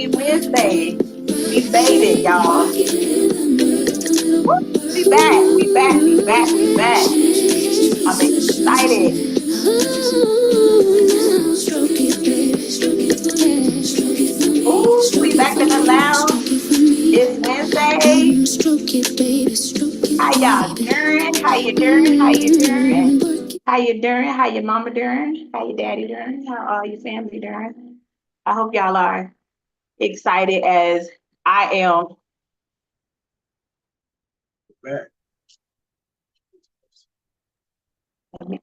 Happy Wednesday. We made it, y'all. Woo! We back. We back. We back. We back. I'm excited. Ooh, we back in the lounge. It's Wednesday. How y'all doing? How you doing? How you doing? How you doing? How your mama doing? How your daddy doing? How all your family doing? I hope y'all are excited as I am. Back.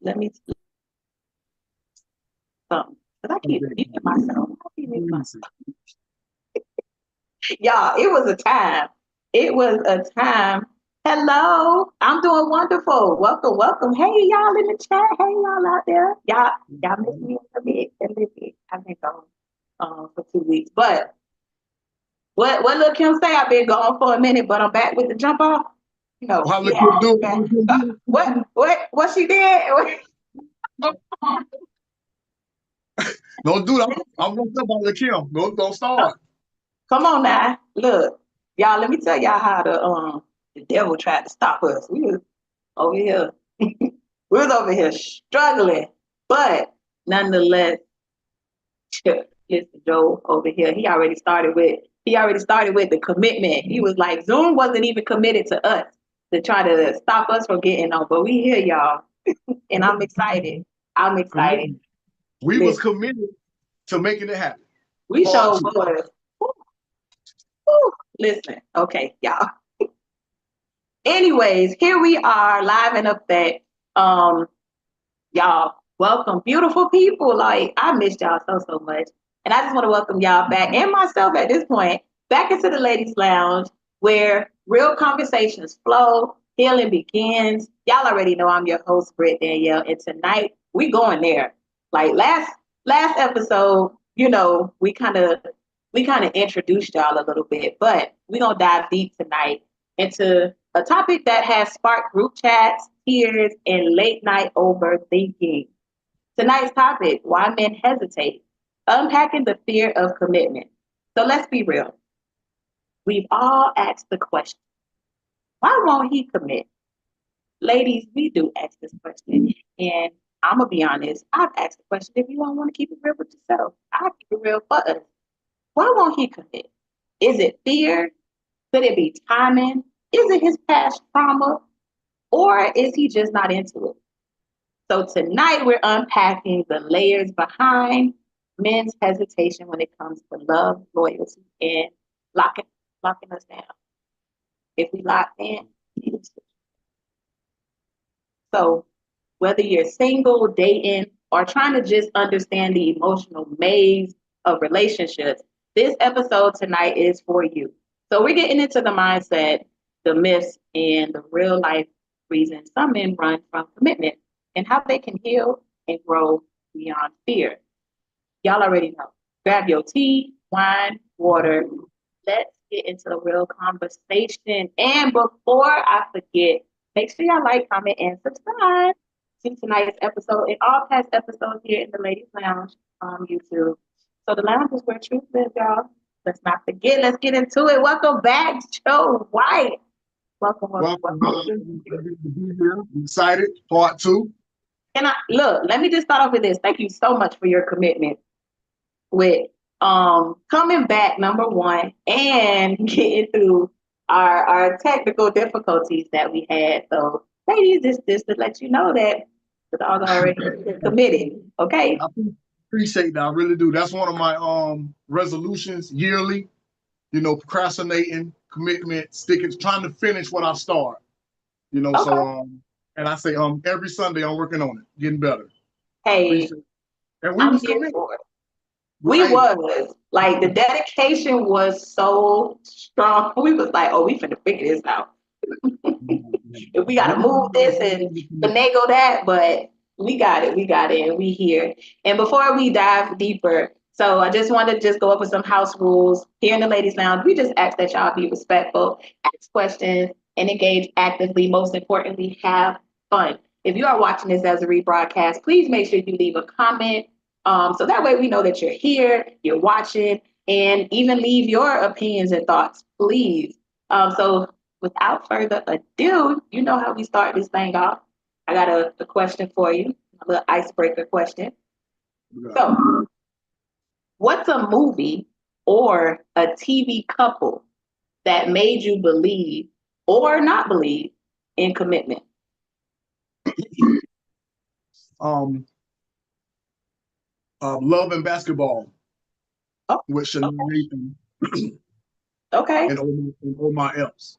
Let me something. Because I keep muting myself. I keep muting myself. Y'all, it was a time. It was a time. Hello, I'm doing wonderful. Welcome, welcome. Hey, y'all in the chat. Hey, y'all out there. Y'all miss me a little bit. I've been gone for 2 weeks. But what Lil Kim say? I've been gone for a minute, but I'm back with the jump off. No, How yeah. do? What she did? Don't do that. I'm gonna talk about the Kim. Don't start. Come on now. Look, y'all, let me tell y'all how the devil tried to stop us. We was over here. We was over here struggling. But nonetheless, listen, Joe over here, he already started with the commitment. He was like, Zoom wasn't even committed to us to try to stop us from getting on. But we here, y'all. And I'm excited. I'm excited. We was committed to making it happen. We sure was. Woo. Listen, okay, y'all. Anyways, here we are live in effect. Y'all, welcome, beautiful people. Like, I missed y'all so much. And I just want to welcome y'all back and myself at this point back into the ladies' lounge where real conversations flow, healing begins. Y'all already know I'm your host, Britt Danielle, and tonight we going there. Like last episode, you know, we kind of introduced y'all a little bit, but we're gonna dive deep tonight into a topic that has sparked group chats, tears, and late night overthinking. Tonight's topic: why men hesitate, unpacking the fear of commitment. So let's be real. We've all asked the question, why won't he commit? Ladies, we do ask this question, and I'm gonna be honest. I've asked the question. If you don't want to keep it real with yourself, I'll keep it real for us. Why won't he commit? Is it fear? Could it be timing? Is it his past trauma? Or is he just not into it? So tonight we're unpacking the layers behind men's hesitation when it comes to love, loyalty, and locking us down. If we lock in, so whether you're single, dating, or trying to just understand the emotional maze of relationships, this episode tonight is for you. So we're getting into the mindset, the myths, and the real life reasons some men run from commitment and how they can heal and grow beyond fear. Y'all already know. Grab your tea, wine, water. Let's get into the real conversation. And before I forget, make sure y'all like, comment, and subscribe to tonight's episode and all past episodes here in the Ladies Lounge on YouTube. So the lounge is where truth lives, y'all. Let's not forget. Let's get into it. Welcome back, Joe White. Welcome. I'm excited. Part 2. And look, let me just start off with this. Thank you so much for your commitment with coming back, number one, and getting through our technical difficulties that we had. So, ladies, this to let you know that the dog already committed. Okay. I appreciate that. I really do. That's one of my resolutions yearly. You know, procrastinating, commitment, sticking, trying to finish what I start. You know, okay. So and I say every Sunday I'm working on it, getting better. Hey, and we was committed. We was like the dedication was so strong. We was like, oh, we finna figure this out. If we gotta move this and finagle that, but we got it, and we here. And before we dive deeper, so I just want to just go over some house rules here in the Ladies Lounge. We just ask that y'all be respectful, ask questions, and engage actively. Most importantly, have fun. If you are watching this as a rebroadcast, please make sure you leave a comment. So that way we know that you're here, you're watching, and even leave your opinions and thoughts, please. So without further ado, you know how we start this thing off. I got a question for you, a little icebreaker question. So, what's a movie or a TV couple that made you believe or not believe in commitment? Um, Love and Basketball Oh, with Shania Nathan okay, and Omar Epps.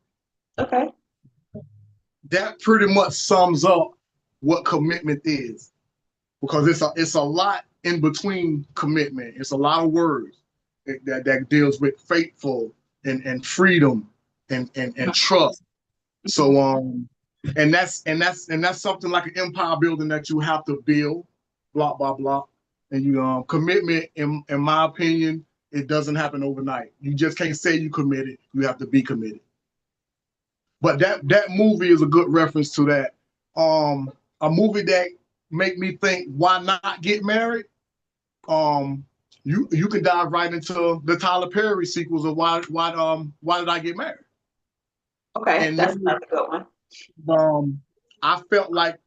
okay, That pretty much sums up what commitment is, because it's a lot in between commitment. It's a lot of words that deals with faithful and freedom and trust. So and that's something like an empire building that you have to build, block by block. And you commitment, in my opinion, it doesn't happen overnight. You just can't say you committed. You have to be committed. But that movie is a good reference to that. A movie that make me think, why not get married? Um, you can dive right into the Tyler Perry sequels of why did I get married? okay. And That's then, another good one. I felt like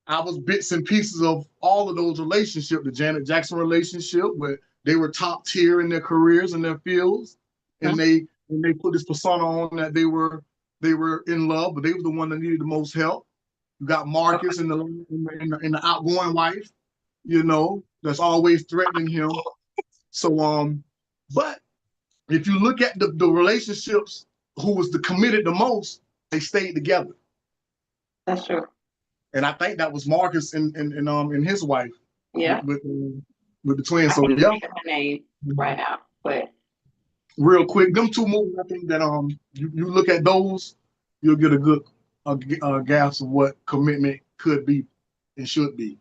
I was bits and pieces of all of those relationships. The Janet Jackson relationship, where they were top tier in their careers and their fields, and they put this persona on that they were in love, but they were the one that needed the most help. You got Marcus in the outgoing wife, that's always threatening him. So but if you look at the relationships, who was the committed the most, they stayed together. That's true. And I think that was Marcus and his wife Yeah, with the twins. I So can't yeah, think of her name right now, but real quick, them two movies, I think that you look at those, you'll get a good gas of what commitment could be and should be.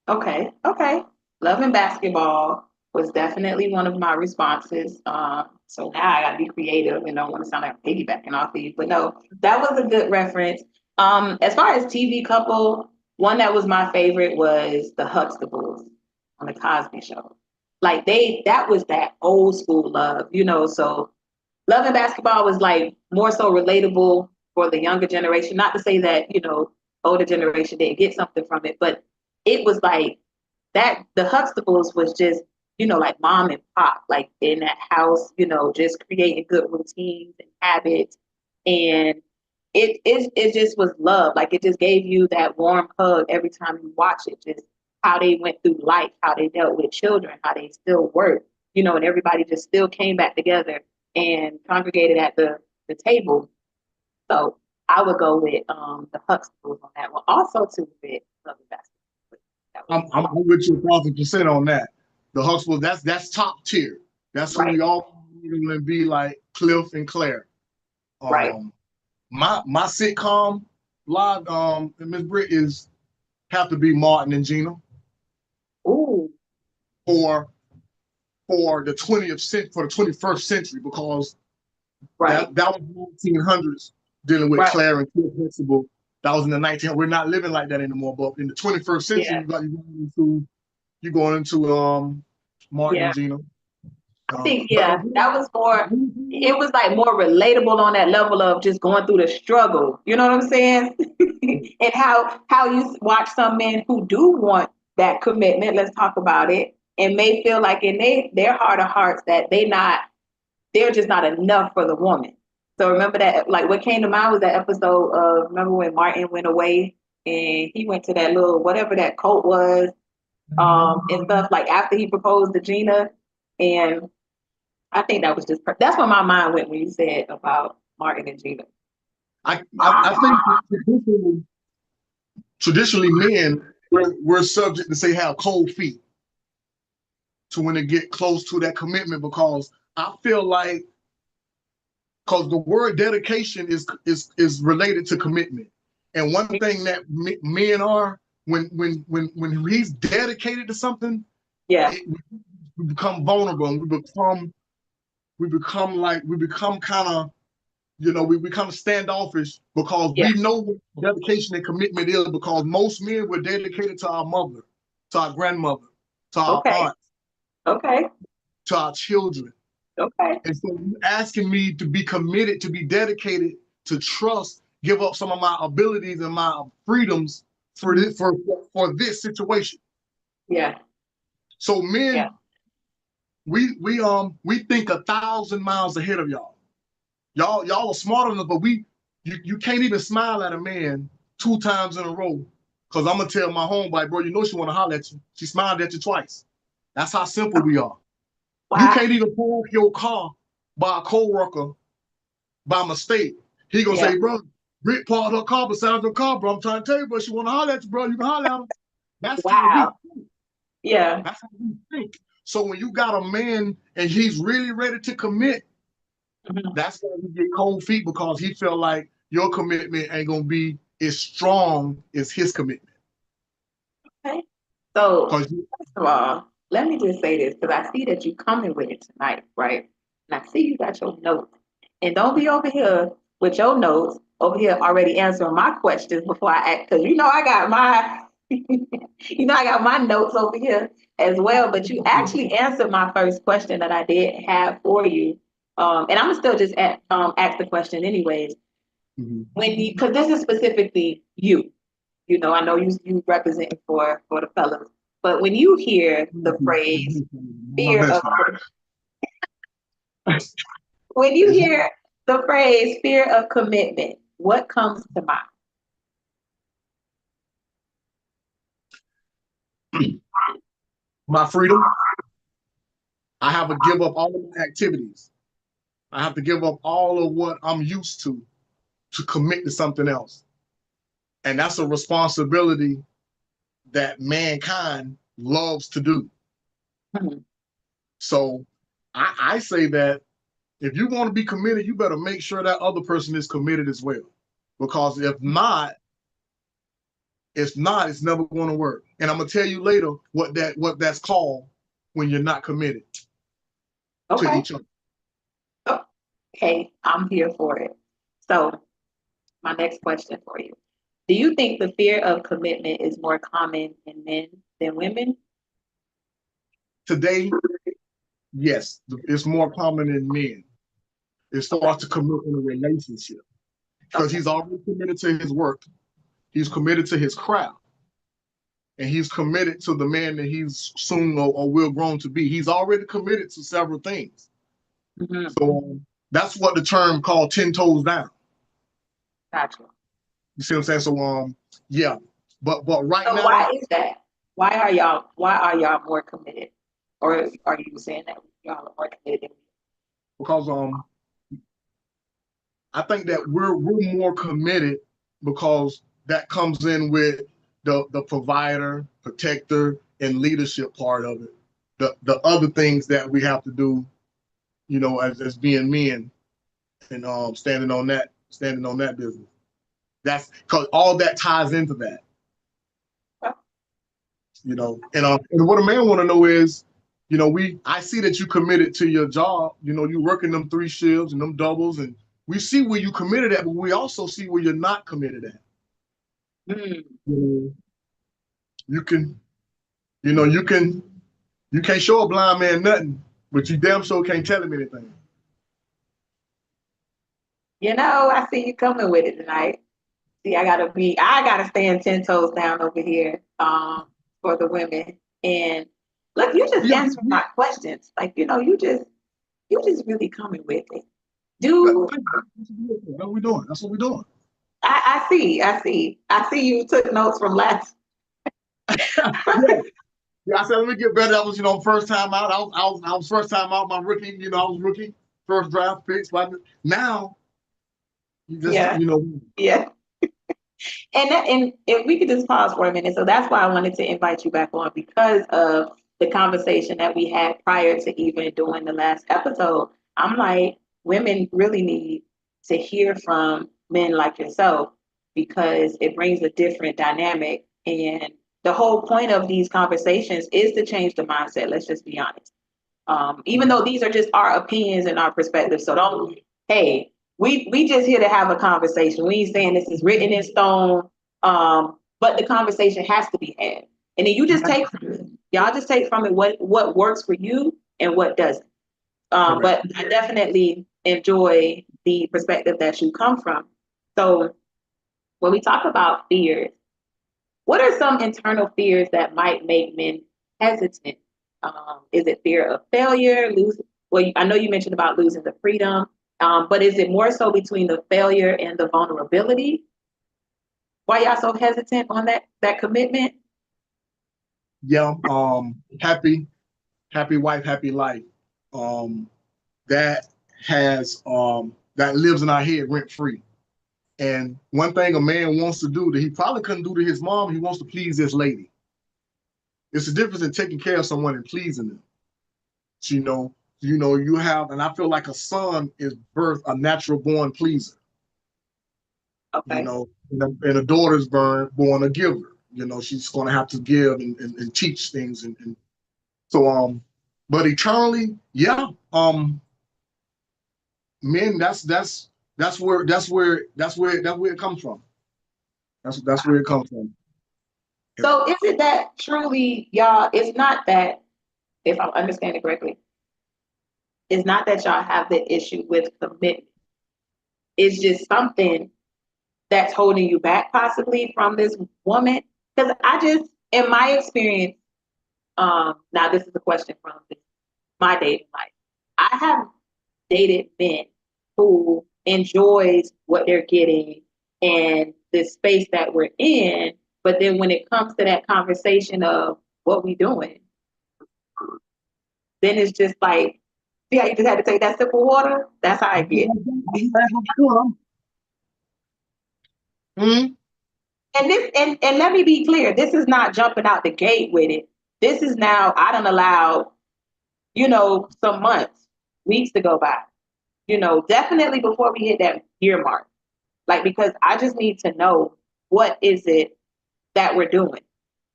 okay, okay. Love and basketball was definitely one of my responses. So now I gotta be creative and don't want to sound like I'm piggybacking off of you, but no, that was a good reference. As far as TV couple, one that was my favorite was the Huxtables on the Cosby Show. Like that was that old school love, So Love and Basketball was like more so relatable for the younger generation. Not to say that, older generation didn't get something from it, but it was like that the Huxtables was just, like mom and pop, like in that house, just creating good routines and habits. And it just was love. Like it just gave you that warm hug every time you watch it. Just how they went through life, how they dealt with children, how they still work, and everybody just still came back together and congregated at the table. So I would go with the Huxtables on that one. Also to with Love and Basketball. I'm with you 1,000% on that. The Huxtables, that's top tier. That's who Right, we all going to be, like Cliff and Claire. right. Um, my sitcom live, Miss Britt, is have to be Martin and Gina Ooh, for the 20th century, for the 21st century, because right, that was 1900s dealing with right. Claire and Cliff Huxtable. That was in the 19. We're not living like that anymore. But in the 21st century, Yeah, you going into Martin yeah. and Gina. I think But that was more. It was like more relatable on that level of just going through the struggle. You know what I'm saying? And how you watch some men who do want that commitment. Let's talk about it, and may feel like in their heart of hearts that they're just not enough for the woman. So remember that, like what came to mind was that episode of, remember when Martin went away and he went to that little whatever that cult was, and stuff like after he proposed to Gina, and I think that was just that's where my mind went when you said about Martin and Gina. I think traditionally men we're subject to say have cold feet to when they get close to that commitment, because I feel like, because the word dedication is related to commitment. And one thing that men are, when he's dedicated to something, Yeah. we become vulnerable, and we become kind of, we become standoffish, because Yeah. we know what dedication and commitment is, because most men were dedicated to our mother, to our grandmother, to our Okay. aunt, Okay. to our children. Okay. And so you asking me to be committed, to be dedicated, to trust, give up some of my abilities and my freedoms for this for this situation. Yeah. So Yeah. men, we think 1,000 miles ahead of y'all. Y'all are smart enough, but you can't even smile at a man 2 times in a row. Cause I'm gonna tell my homeboy, bro, you know she wanna holler at you. She smiled at you twice. That's how simple we are. You Wow. can't even park your car by a coworker by mistake. He gonna Yeah. say, bro, Britt parked her car beside your car, bro. I'm trying to tell you, bro, she wanna holler at you, bro. You can holler at her. That's how we Wow. Yeah. that's how we think. So when you got a man and he's really ready to commit, Mhm. that's why he get cold feet because he felt like your commitment ain't gonna be as strong as his commitment. Okay. So, Because you, first of all, let me just say this because I see that you coming with it tonight, right? And I see you got your notes. And don't be over here with your notes over here already answering my questions before I act, because I got my, I got my notes over here as well. But you actually answered my first question that I did have for you. And I'm gonna still just ask the question anyways. mm-hmm. When you, because this is specifically you. I know you represent for the fellas, but when you hear the phrase My fear best of friend. when you hear the phrase fear of commitment, what comes to mind? My freedom. I have to give up all of my activities. I have to give up all of what I'm used to commit to something else. And that's a responsibility that mankind loves to do. Mhm. So I say that if you want to be committed, you better make sure that other person is committed as well. Because if not, it's never going to work. And I'm gonna tell you later what that's called when you're not committed to Okay. each other. Okay, I'm here for it. So, my next question for you. Do you think the fear of commitment is more common in men than women? Today, yes, it's more common in men. It Okay. starts to commit in a relationship because Okay. he's already committed to his work, he's committed to his craft, and he's committed to the man that he's soon or will grown to be. He's already committed to several things. Hmm. So that's what the term called 10 toes down. Gotcha. You see what I'm saying? So yeah. But right So now, why is that? Why are y'all more committed? Or are you saying that y'all are more committed? because I think that we're more committed because that comes in with the provider, protector, and leadership part of it. The other things that we have to do, as being men and standing on that business. That's because all that ties into that, And what a man want to know is, I see that you committed to your job. You working them 3 shifts and them doubles, and we see where you committed at, but we also see where you're not committed at. Mm. You you can, you can't show a blind man nothing, but you damn sure can't tell him anything. I see you coming with it tonight. See, I gotta stand 10 toes down over here, for the women. And look, you just Yeah, answered my questions. Like, you just really coming with it. Do that's what we're doing. That's what we're doing. I see you took notes from last. Yeah. Yeah, I said, let me get better. That was, first time out. I was first time out my rookie. I was rookie, first draft picks. But now you just, Yeah, yeah. And if we could just pause for a minute. So that's why I wanted to invite you back on, because of the conversation that we had prior to even doing the last episode. I'm like, women really need to hear from men like yourself, because it brings a different dynamic. And the whole point of these conversations is to change the mindset. Let's just be honest. Even though these are just our opinions and our perspectives. So don't, hey, we just here to have a conversation. We ain't saying this is written in stone, but the conversation has to be had. And then you just take from it. Y'all just take from it what works for you and what doesn't. Correct. But I definitely enjoy the perspective that you come from. So when we talk about fears, what are some internal fears that might make men hesitant? Is it fear of failure? Well, I know you mentioned about losing the freedom, but is it more so between the failure and the vulnerability? Why y'all so hesitant on that commitment? Yeah. Happy wife, happy life. Um, that that lives in our head rent free. And one thing a man wants to do that he probably couldn't do to his mom, he wants to please this lady. It's the difference in taking care of someone and pleasing them. So, you have, and I feel like a son is birth a natural born pleaser. Okay. And a daughter's born a giver. She's going to have to give and teach things, and so but eternally, yeah, men, that's where it comes from. That's where it comes from. So is it that truly, y'all, it's not that, if I'm understanding correctly, it's not that y'all have the issue with commitment. It's just something that's holding you back possibly from this woman. Because in my experience, now this is a question from my dating life. I have dated men who enjoys what they're getting and the space that we're in. But then when it comes to that conversation of what we doing, then it's just like, see how you just had to take that sip of water? That's how I get. Mm-hmm. And let me be clear, this is not jumping out the gate with it. This is now I don't allow, some months, weeks to go by. Definitely before we hit that year mark. Like, because I just need to know what is it that we're doing.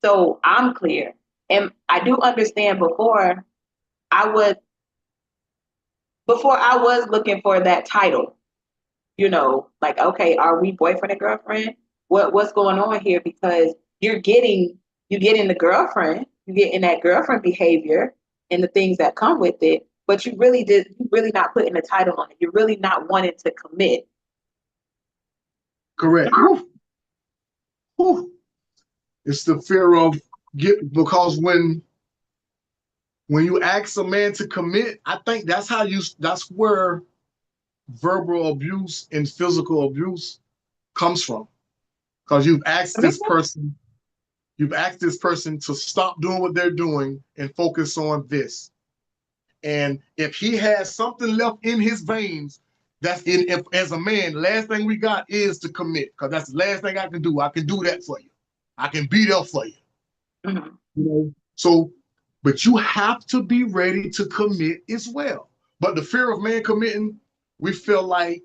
So I'm clear. And I do understand I was before I was looking for that title, like, okay, are we boyfriend and girlfriend? What's going on here? Because you're getting the girlfriend, you're getting that girlfriend behavior and the things that come with it, but you're really not putting a title on it. You're really not wanting to commit. Correct. Whew. Whew. It's the fear of because when you ask a man to commit, I think that's where verbal abuse and physical abuse comes from. Because you've asked this person to stop doing what they're doing and focus on this. And if he has something left in his veins, as a man, the last thing we got is to commit. Because that's the last thing I can do. I can do that for you. I can be there for you. Mm-hmm. So, but you have to be ready to commit as well. But the fear of man committing, we feel like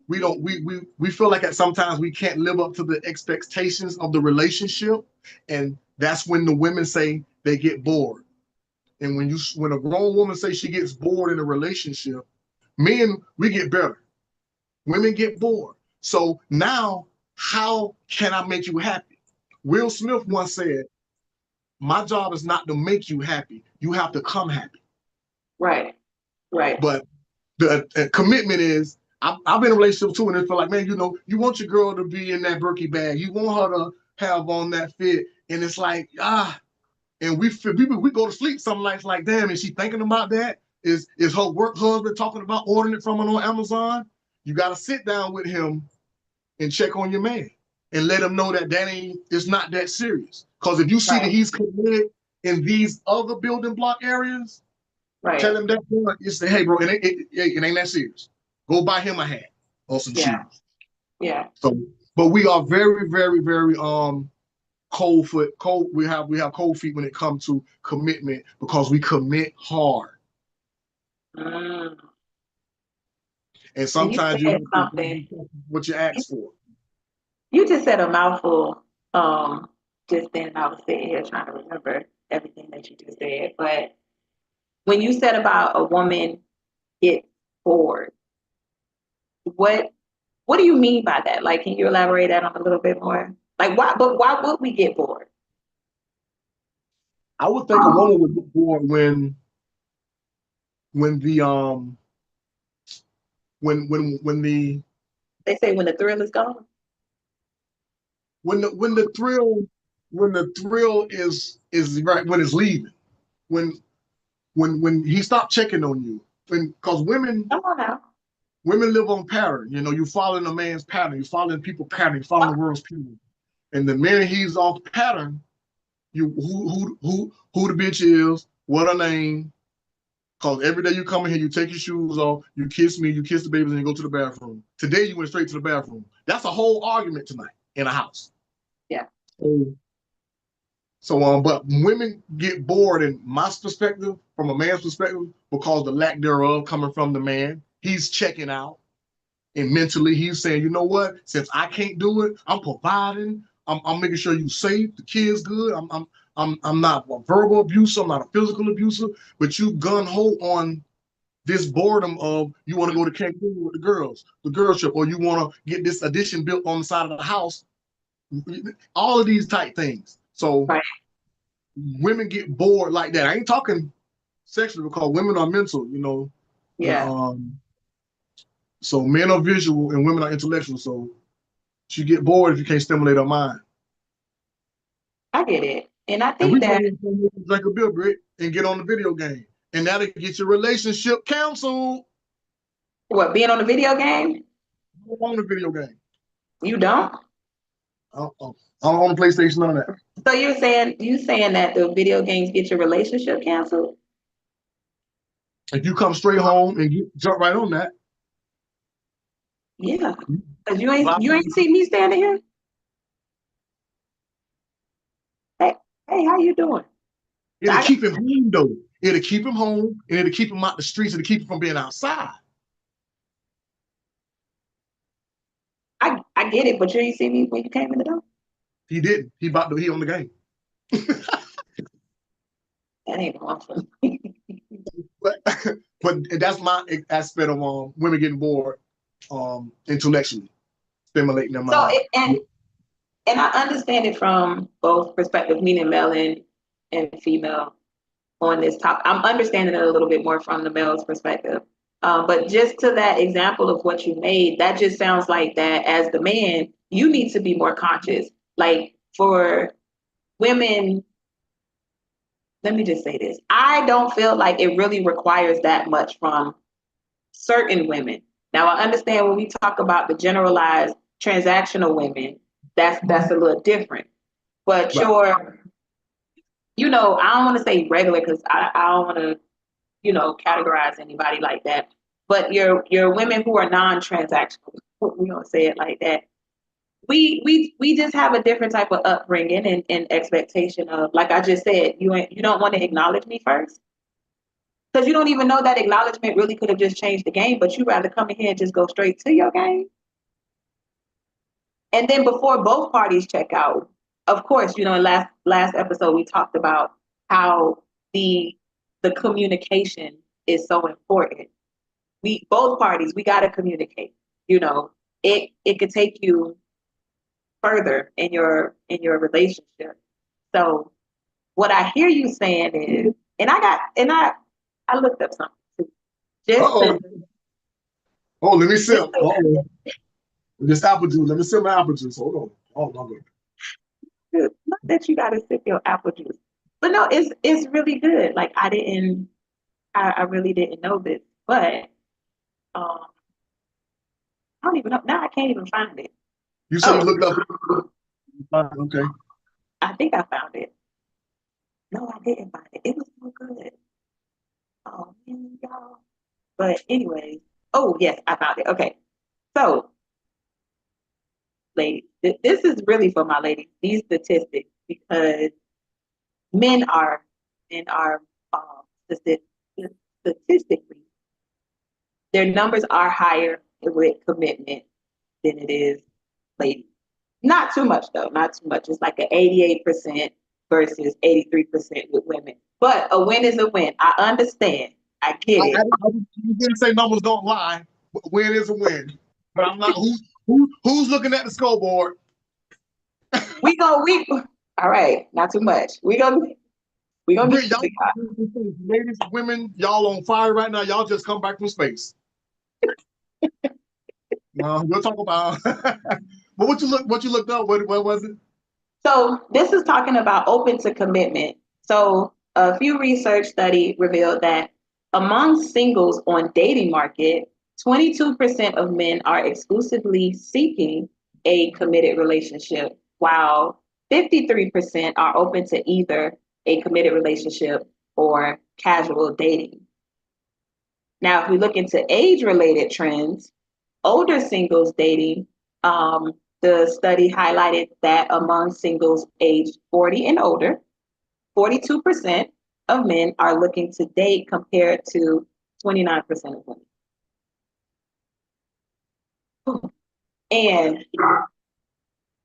we don't we feel like at sometimes we can't live up to the expectations of the relationship, and that's when the women say they get bored. And when a grown woman says she gets bored in a relationship, men, we get better. Women get bored. So now, how can I make you happy? Will Smith once said, my job is not to make you happy. You have to come happy. Right. Right. But the commitment is, I've been in a relationship too, and it feel like, man, you want your girl to be in that Birkin bag. You want her to have on that fit. And it's like, and we go to sleep some nights like, damn, is she thinking about that? Is her work husband talking about ordering it from her on Amazon? You got to sit down with him and check on your man and let him know it's not that serious. Because if you see that Right. he's committed in these other building block areas, tell Right. him that, you say, hey, bro, it ain't that serious. Go buy him a hat or some Yeah. shoes. Yeah. So, but we are very, very, very cold. We have cold feet when it comes to commitment because we commit hard, Mm. and And you sometimes you said have to something. do what you ask for. You just said a mouthful. Just then I was sitting here trying to remember everything that you just said. But when you said about a woman get bored, what what do you mean by that? Like, can you elaborate that on a little bit more? Like, why would we get bored? I would think a woman would get bored when when the when the They say when the thrill is gone. when the thrill is right when it's leaving, when when he stopped checking on you, because Come on now. women live on pattern. You know, you following a man's pattern, you following people pattern, you following the world's pattern, and the minute he's off pattern, you who the bitch is, what her name. Because every day you come in here, you take your shoes off, you kiss me, you kiss the babies, and you go to the bathroom. Today you went straight to the bathroom. That's a whole argument tonight in a house. Yeah. But women get bored in my perspective, from a man's perspective, because the lack thereof coming from the man. He's checking out, and mentally he's saying, you know what? Since I can't do it, I'm providing. I'm making sure you safe, the kids good. I'm not a verbal abuser. I'm not a physical abuser. But you gun ho on this boredom of you want to go to Cancun with the girls trip, or you want to get this addition built on the side of the house. All of these type things. So right. Women get bored like that. I ain't talking sexually because women are mental, you know. Yeah. So men are visual and women are intellectual. So she get bored if you can't stimulate her mind. I get it. And I And think we that drink a beer, Britt, and get on the video game. And that'll get your relationship canceled. what, being on a video game? I don't own a video game. You don't? I don't own a PlayStation, none of that. So you saying that the video games get your relationship canceled? If you come straight home and jump right on that. Yeah. Because you ain't see me standing here. Hey, hey, how you doing? It'll keep him home though. It'll keep him home, and it'll keep him out the streets, it'll keep him from being outside. I get it, but you ain't see me when you came in the door. He didn't. He on the game. That ain't awesome. but that's my aspect of women getting bored intellectually, stimulating their mind. And I understand it from both perspectives, meaning male and female on this topic. I'm understanding it a little bit more from the male's perspective. But just to that example of what you made, that just sounds like that as the man, you need to be more conscious. Like for women, let me just say this. I don't feel like it really requires that much from certain women. Now I understand when we talk about the generalized transactional women, that's a little different. But right. I don't want to say regular because I don't want to, categorize anybody like that. But your women who are non-transactional, we don't say it like that. We just have a different type of upbringing and expectation of, like I just said, you don't want to acknowledge me first because you don't even know that acknowledgement really could have just changed the game, but you rather come in here and just go straight to your game. And then before both parties check out, of course, in last episode we talked about how the communication is so important. We both parties, we got to communicate. It could take you further in your relationship. So what I hear you saying is, and I looked up something too. Let me sip. This apple juice. Let me sip my apple juice. Hold on. Oh my God. Not that you got to sip your apple juice, but no, it's really good. Like I really didn't know this, but I don't even know now. I can't even find it. You say you looked up. Okay. I think I found it. No, I didn't find it. It was so good. Oh man, y'all. But anyway, oh yes, I found it. Okay, so ladies, this is really for my ladies. These statistics because men are um, statistically their numbers are higher with commitment than it is ladies. Not too much though, not too much. It's like an 88% versus 83% with women. But a win is a win. I understand. I get it. I didn't say numbers don't lie, but win is a win. But I'm not who's looking at the scoreboard. We all right, not too much. We go We're gonna get Brit, to y'all, the guy. ladies, women, y'all on fire right now. Y'all just come back from space. We'll talk about. But what you looked up? What was it? So this is talking about open to commitment. So a few research study revealed that among singles on dating market, 22% of men are exclusively seeking a committed relationship, while 53% are open to either a committed relationship or casual dating. Now, if we look into age related trends, older singles dating, the study highlighted that among singles aged 40 and older, 42% of men are looking to date compared to 29% of women. And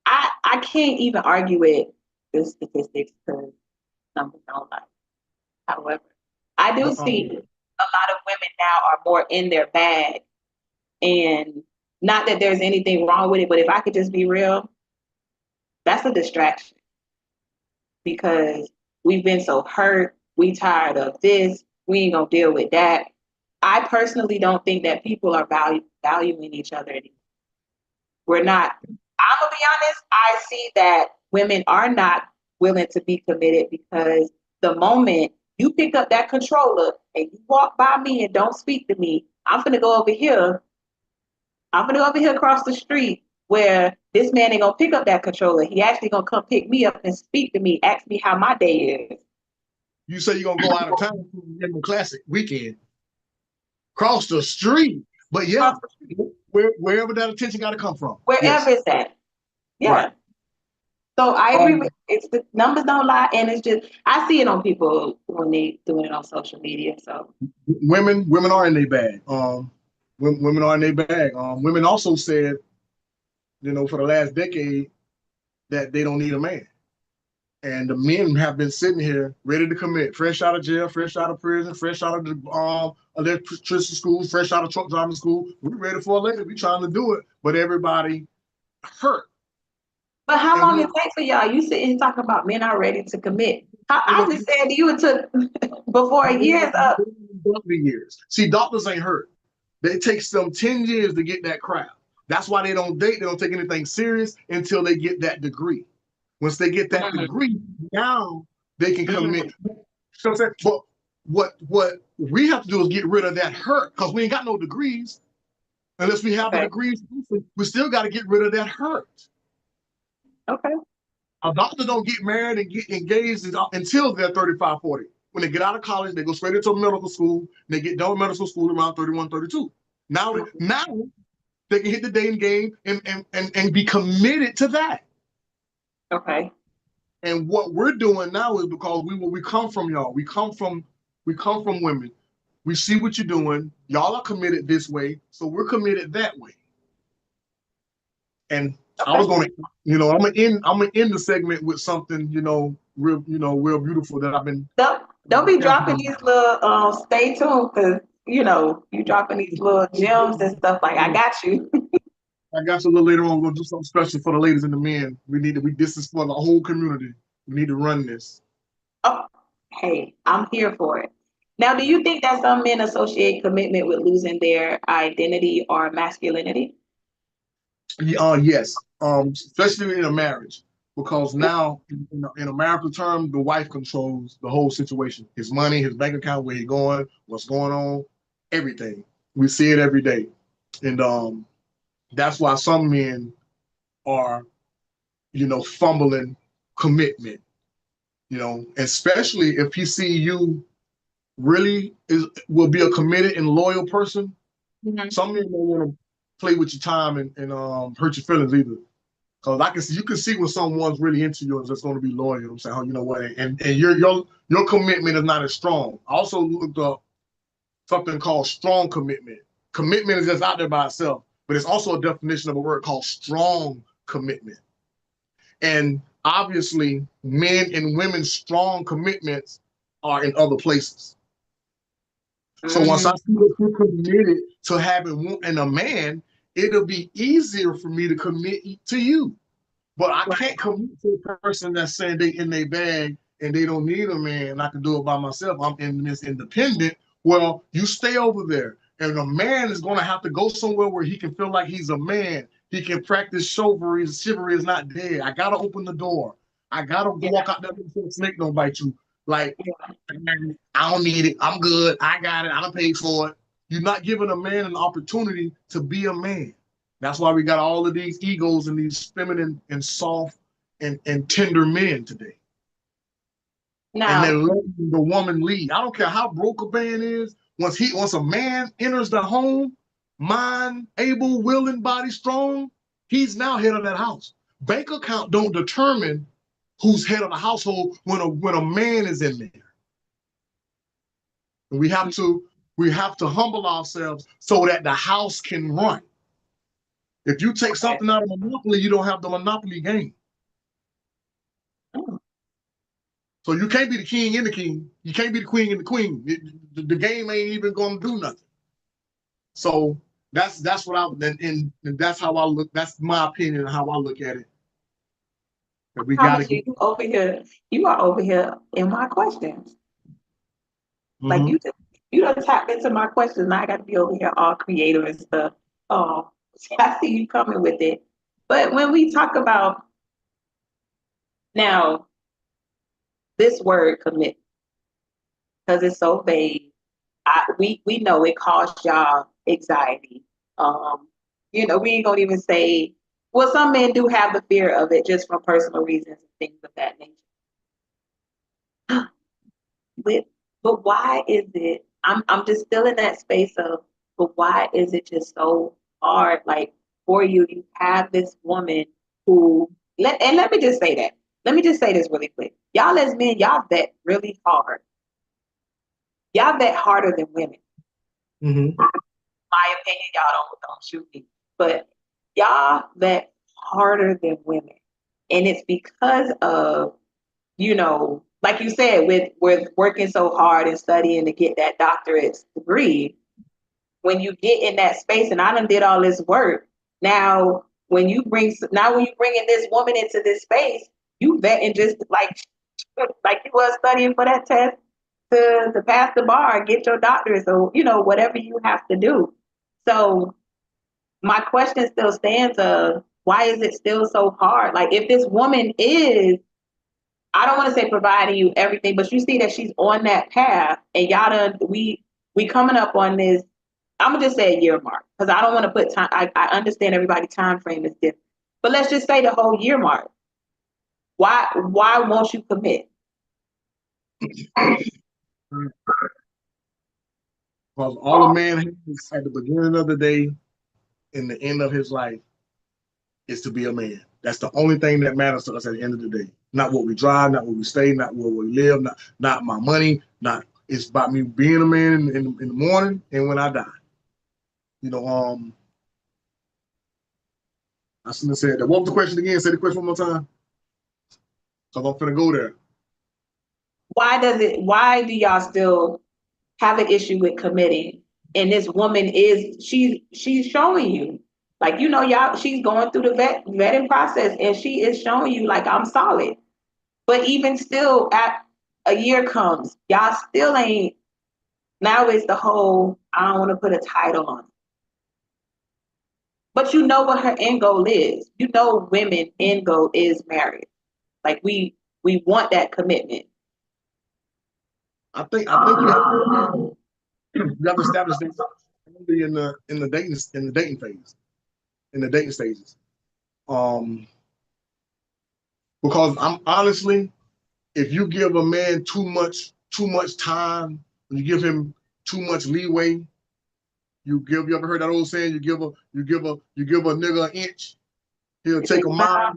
I can't even argue with the statistics because numbers don't lie. However, I do see a lot of women now are more in their bag. And not that there's anything wrong with it, but if I could just be real, that's a distraction because we've been so hurt. We tired of this. We ain't gonna deal with that. I personally don't think that people are valuing each other anymore. We're not. I'm gonna be honest. I see that women are not willing to be committed because the moment you pick up that controller and you walk by me and don't speak to me, I'm gonna go over here. I'm gonna go over here across the street where this man ain't gonna pick up that controller. He actually gonna come pick me up and speak to me, ask me how my day is. You say you're gonna go out of town for the classic weekend, cross the street. But yeah, wherever that attention got to come from. Wherever Yes. it's at. Yeah. Right. So I agree with it's the numbers don't lie, and it's just I see it on people when they doing it on social media. So women are in their bag. Women are in their bag. Women also said, for the last decade that they don't need a man. And the men have been sitting here ready to commit, fresh out of jail, fresh out of prison, fresh out of the electrician school, fresh out of truck driving school. We're ready for a lady. We're trying to do it, but everybody hurt. but how long it takes for y'all? You sitting and talking about men are ready to commit. I just said to you it took before a year's up. Years. See, doctors ain't hurt. It takes them 10 years to get that crowd. That's why they don't date. They don't take anything serious until they get that degree. Once they get that degree, now they can commit. So I'm saying, but what we have to do is get rid of that hurt because we ain't got no degrees. Unless we have the degrees, we still got to get rid of that hurt. Okay. A doctor don't get married and get engaged until they're 35, 40. When they get out of college, they go straight into medical school. They get done with medical school around 31, 32. Now they can hit the dating game and be committed to that. Okay. And what we're doing now is because we come from y'all. We come from women. We see what you're doing. Y'all are committed this way, so we're committed that way. And I was gonna, I'm gonna end the segment with something, real beautiful that I've been. Don't be dropping these little stay tuned because you dropping these little gems and stuff like I got you. I got you a little later on. We're gonna do something special for the ladies and the men. This is for the whole community. We need to run this. Oh, hey, I'm here for it. Now, do you think that some men associate commitment with losing their identity or masculinity? Yes, especially in a marriage, because now in a marital term, the wife controls the whole situation. His money, his bank account, where he's going, what's going on, everything. We see it every day, and that's why some men are, fumbling commitment. Especially if he see you really will be a committed and loyal person. Mm-hmm. Some men don't want to play with your time and hurt your feelings either. Because you can see when someone's really into you that's going to be loyal. I'm saying, oh, you know what, and your commitment is not as strong. I also looked up something called strong commitment. Commitment is just out there by itself, but it's also a definition of a word called strong commitment. And obviously, men and women's strong commitments are in other places. So once I see that you're committed to having a man, it'll be easier for me to commit to you. But I can't commit to a person that's saying they in their bag and they don't need a man. I can do it by myself. I'm independent. Well, you stay over there. And a man is going to have to go somewhere where he can feel like he's a man. He can practice chivalry. Chivalry is not dead. I got to open the door. I got to walk out there so the snake don't bite you. Like, I don't need it. I'm good. I got it. I don't pay for it. You're not giving a man an opportunity to be a man. That's why we got all of these egos and these feminine and soft and tender men today. And they're Now, letting the woman lead. I don't care how broke a man is. Once a man enters the home, mind able, willing, body strong, he's now head of that house. Bank account don't determine who's head of the household when a man is in there. And we have to humble ourselves so that the house can run. If you take something out of Monopoly, you don't have the Monopoly game. So you can't be the king and the king. You can't be the queen and the queen. The game ain't even going to do nothing. So that's what and that's how I look. That's my opinion on how I look at it. That we got to get you over here. You are over here in my questions. Like you don't tap into my questions. And I got to be over here all creative and stuff. Oh, I see you coming with it. But when we talk about now this word commit, because it's so vague, we know it caused y'all anxiety. We ain't gonna even say. Well, some men do have the fear of it just from personal reasons and things of that nature. But why is it? I'm just still in that space of. But why is it just so hard? Like for you, you have this woman who. Let me just say that. Let me just say this really quick. Y'all as men, y'all vet really hard. Y'all vet harder than women. My opinion, y'all don't shoot me, but y'all vet harder than women, and it's because of like you said, with working so hard and studying to get that doctorate degree. When you get in that space, and I done did all this work. Now, when you bringing this woman into this space, you vetting just like you was studying for that test to pass the bar, get your doctorate. So whatever you have to do. So my question still stands of why is it still so hard? Like if this woman is, I don't want to say providing you everything, but you see that she's on that path and y'all done, we coming up on this, I'm gonna just say a year mark because I don't want to put time. I understand everybody's time frame is different, but let's just say the whole year mark. Why won't you commit? Because all a man has at the beginning of the day and the end of his life is to be a man. That's the only thing that matters to us at the end of the day. Not what we drive, not where we stay, not where we live, not my money, it's about me being a man in the morning and when I die. I shouldn't have said that. What was the question again? Say the question one more time. So I'm finna go there. Why do y'all still have an issue with committing? And this woman she's showing you, like, y'all, she's going through the vetting process and she is showing you like I'm solid. But even still, at a year comes, y'all still ain't. Now it's the whole, I don't want to put a title on it. But you know what her end goal is. Women end goal is marriage. Like we want that commitment. I think we have to establish that in the dating phase, in the dating stages. Because I'm honestly, if you give a man too much time, when you give him too much leeway, you ever heard that old saying, you give a nigga an inch, he'll take a mile.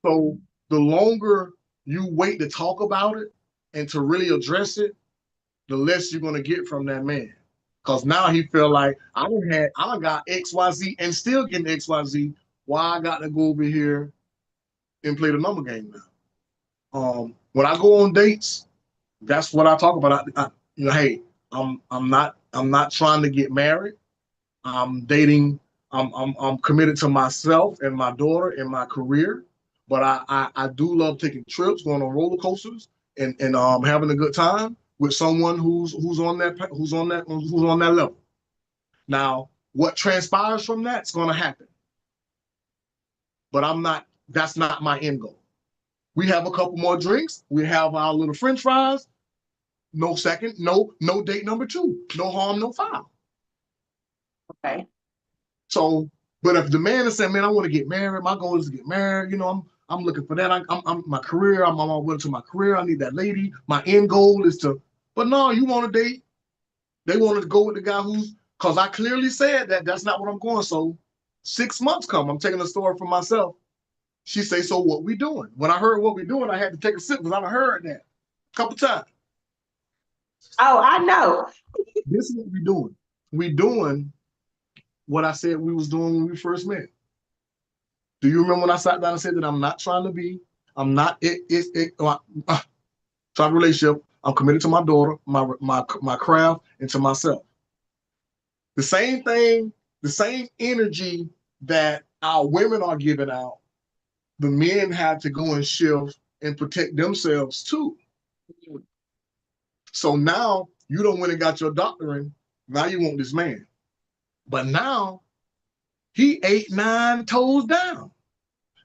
So the longer you wait to talk about it and to really address it, the less you're gonna get from that man. Cause now he feel like I got XYZ and still getting XYZ. Why I got to go over here and play the number game now? When I go on dates, that's what I talk about. Hey, I'm not trying to get married. I'm dating. I'm committed to myself and my daughter and my career. But I do love taking trips, going on roller coasters, and having a good time with someone who's on that level. Now, what transpires from that's going to happen, but that's not my end goal. We have a couple more drinks. We have our little French fries. No second, no date number 2. No harm, no foul. Okay. So, but if the man is saying, "Man, I want to get married. My goal is to get married," I'm looking for that. I'm my career. I'm on my way to my career. I need that lady. My end goal is to. But no, you want to date? They wanted to go with the guy who's, because I clearly said that that's not what I'm going. So 6 months come, I'm taking a story for myself. She say, "So what we doing?" When I heard what we doing, I had to take a sip because I've heard that a couple times. Oh, I know. This is what we doing. We doing what I said we was doing when we first met. Do you remember when I sat down and said that I'm not trying to be, I'm not trying to relationship. I'm committed to my daughter, my craft, and to myself. The same thing, the same energy that our women are giving out, the men have to go and shift and protect themselves too. So now you don't went and got your doctorate. Now you want this man. But now he 8, 9 toes down.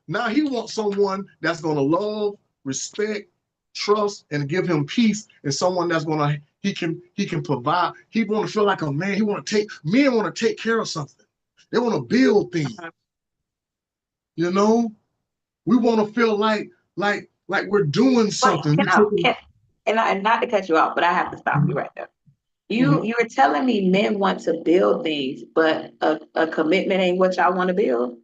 Now he wants someone that's going to love, respect, trust, and give him peace, and someone that's going to he can provide. He want to feel like a man. Men want to take care of something. They want to build things. You know, we want to feel like we're doing something. And not to cut you off, but I have to stop you right there. Mhm. You were telling me men want to build things, but a commitment ain't what y'all want to build?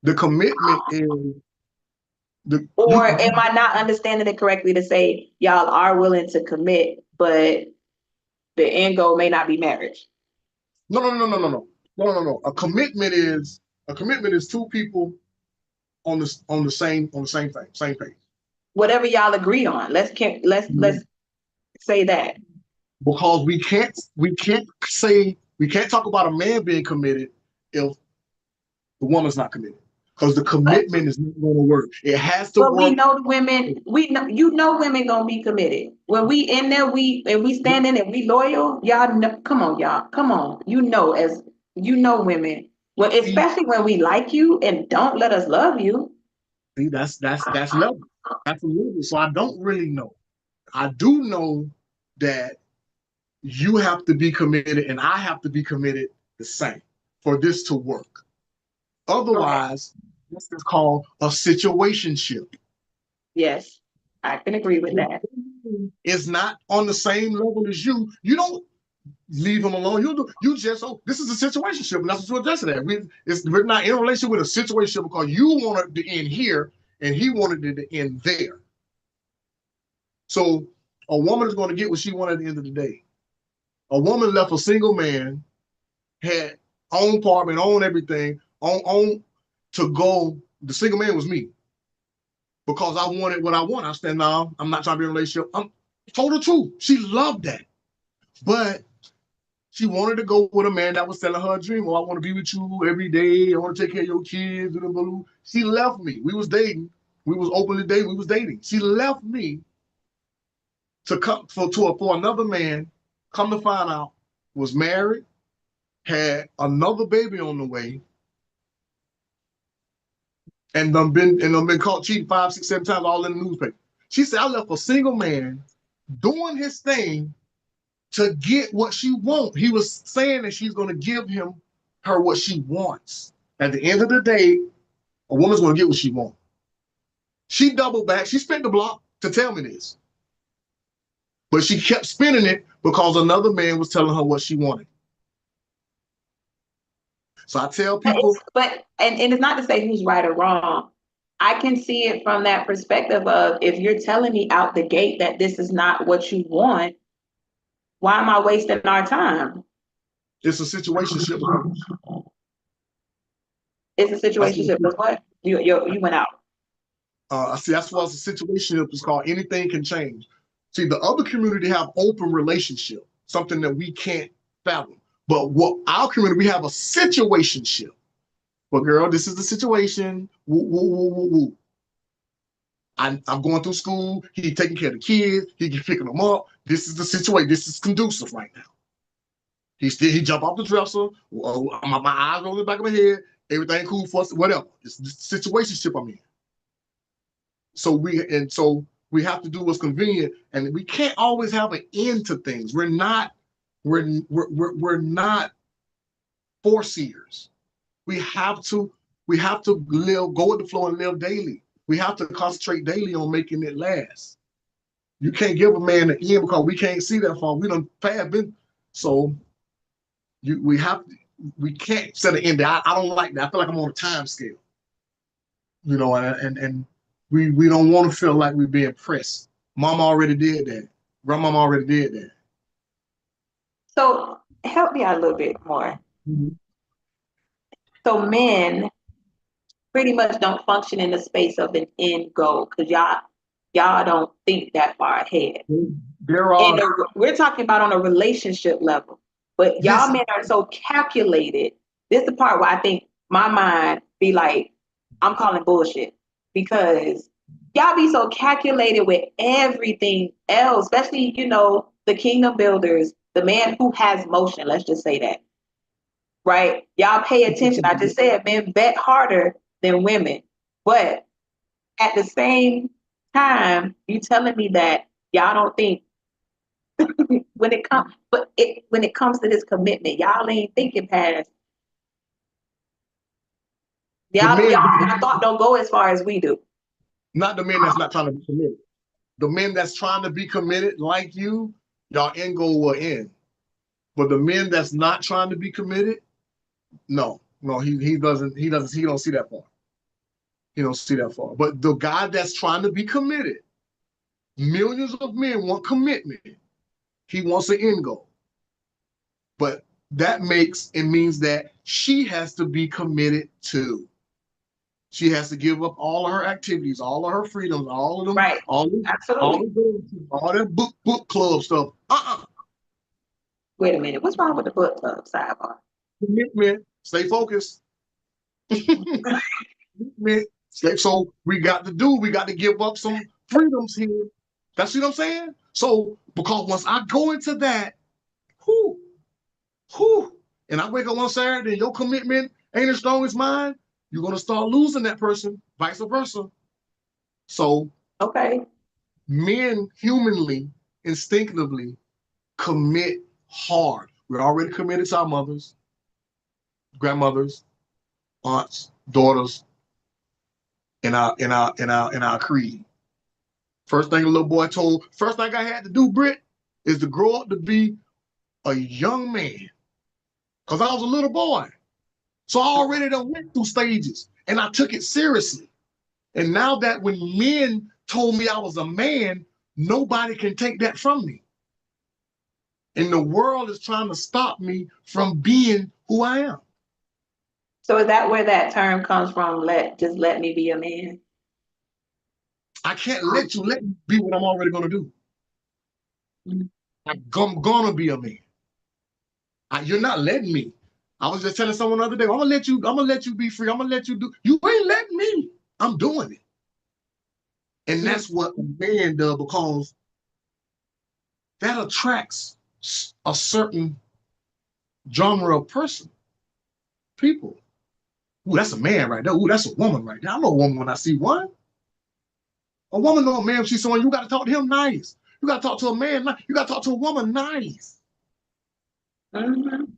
The commitment is Or am I not understanding it correctly to say y'all are willing to commit, but the end goal may not be marriage? no. A commitment is 2 people on the same thing, same page. Whatever y'all agree on. Let's say that. Because we can't talk about a man being committed if the woman's not committed. Because the But commitment is not going to work. It has to but we work. know the women, women gonna be committed. When we in there, we standing and we loyal, y'all know, come on, y'all. Come on. As women. Well, See, especially when we like you and don't let us love you. that's level. That's a level. So I don't really know. I do know that you have to be committed and I have to be committed the same for this to work. Correct. Otherwise, this is called a situationship. Yes, I can agree with that. Is not on the same level as you. You don't leave them alone. You just, oh, this is a situationship, and that's what you're addressing. We're not in a relationship with a situation because you wanted to end here and he wanted it to end there. So a woman is going to get what she wanted at the end of the day. A woman left a single man, had own apartment, own everything, own to go. The single man was me because I wanted what I want. I said, no, I'm not trying to be in a relationship. I'm told the truth. She loved that, but she wanted to go with a man that was selling her a dream. Oh, I want to be with you every day. I want to take care of your kids. She left me. We was dating. We was openly dating. We was dating. She left me to come for another man. Come to find out, was married, had another baby on the way, and been caught cheating 5, 6, 7 times, all in the newspaper. She said, I left a single man doing his thing to get what she wants. He was saying that she's going to give her what she wants. At the end of the day, a woman's going to get what she wants. She doubled back. She spent the block to tell me this. But she kept spinning it because another man was telling her what she wanted. So I tell people. And it's not to say who's right or wrong. I can see it from that perspective of, if you're telling me out the gate that this is not what you want, why am I wasting our time? It's a situationship. It's a situationship. That's what you went out. See, that's why it's a situationship. It's called anything can change. See, the other community have open relationship, something that we can't fathom. But what our community, we have a situationship. Well, girl, this is the situation. Woo, woo, woo, woo, woo. I'm going through school. He's taking care of the kids. He picking them up. This is the situation. This is conducive right now. He jump off the dresser. My eyes roll in the back of my head. Everything cool for us. Whatever. It's the situationship I'm in. So we have to do what's convenient, and we can't always have an end to things. We're not foreseers. We have to live, go with the flow and live daily. We have to concentrate daily on making it last. You can't give a man an end because we can't see that far. We done fast been so we can't set an end there. I don't like that. I feel like I'm on a time scale. You know, and we don't want to feel like we're being pressed. Mom already did that. Grandmama already did that. So help me out a little bit more. Mm-hmm. So men pretty much don't function in the space of an end goal because y'all don't think that far ahead. There are. We're talking about on a relationship level, but y'all men are so calculated. This is the part where I think my mind be like, I'm calling bullshit because y'all be so calculated with everything else, especially, the kingdom builders, the man who has motion. Let's just say that, right? Y'all pay attention. I just said men bet harder than women, but at the same time, you telling me that y'all don't think when it comes to this commitment, y'all ain't thinking past. Y'all thought don't go as far as we do. Not the men that's not trying to be committed. The men that's trying to be committed, like you, y'all end goal will end. But the men that's not trying to be committed, no, he don't see that far. He don't see that far. But the guy that's trying to be committed, millions of men want commitment. He wants an end goal. But that means that she has to be committed too. She has to give up all of her activities, all of her freedoms, all of them, right? Absolutely. all that book club stuff. Wait a minute. What's wrong with the book club sidebar? Commitment. Stay focused. So we got to give up some freedoms here. That's what I'm saying. So because once I go into that, and I wake up one Saturday and your commitment ain't as strong as mine, you're gonna start losing that person, vice versa. So okay, men humanly, instinctively commit hard. We're already committed to our mothers, grandmothers, aunts, daughters, in our creed. First thing I had to do, Britt, is to grow up to be a young man. Because I was a little boy. So I already done went through stages and I took it seriously. And now that when men told me I was a man, nobody can take that from me. And the world is trying to stop me from being who I am. So is that where that term comes from? Let me be a man. I can't let me be what I'm already gonna do. I'm gonna be a man. You're not letting me. I was just telling someone the other day, I'm gonna let you be free. I'm gonna let you do. You ain't letting me. I'm doing it. And that's what a man does because that attracts a certain genre of person, people. Ooh, that's a man right there. Ooh, that's a woman right there. I know a woman when I see one. A woman know a man if she's someone, you got to talk to him nice. You got to talk to a man nice. You got to talk to a woman nice. Mm-hmm. Women.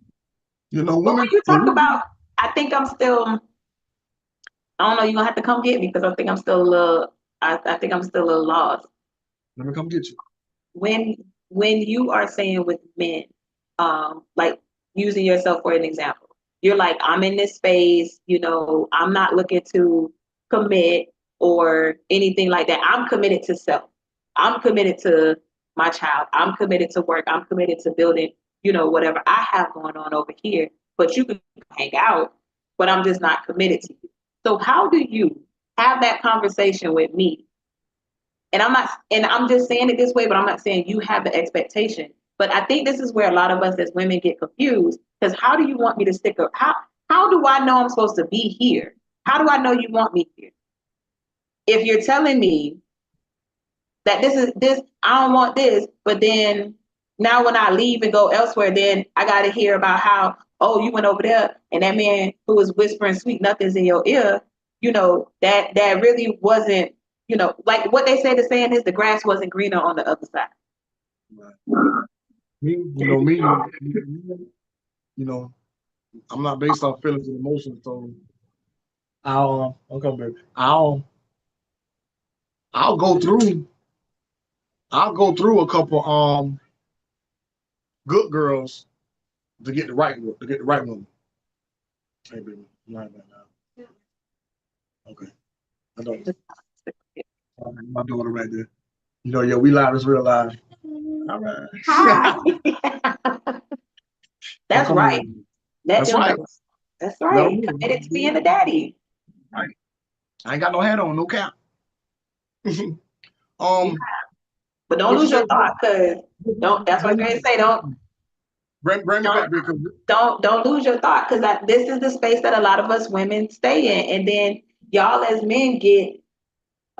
When you talk about, I think I'm still, I don't know, you're going to have to come get me because I think I'm still a little, I think I'm still a little lost. Let me come get you. When you are saying with men, like using yourself for an example, you're like, I'm in this space, I'm not looking to commit or anything like that. I'm committed to self. I'm committed to my child. I'm committed to work. I'm committed to building, whatever I have going on over here. But you can hang out, but I'm just not committed to you. So how do you have that conversation with me? And I'm just saying it this way, but I'm not saying you have the expectation. But I think this is where a lot of us as women get confused. Because how do you want me to stick up? How do I know I'm supposed to be here? How do I know you want me here? If you're telling me that this I don't want this, but then now when I leave and go elsewhere, then I got to hear about how, oh, you went over there and that man who was whispering sweet nothings in your ear, that really wasn't, like what they say, the saying is the grass wasn't greener on the other side. Right. Me, I'm not based off feelings and emotions, so okay, baby. I'll go through a couple good girls to get the right one. Hey baby, I'm not right now. Okay. I don't my daughter right there. Yeah, we live is real live. All right. Hi. That's right. That's right. That's right. Committed to being a daddy. Right. I ain't got no hat on, no cap. But don't lose your thought, because that's what I was going to say. Bring me back because don't lose your thought, because this is the space that a lot of us women stay in, and then y'all as men get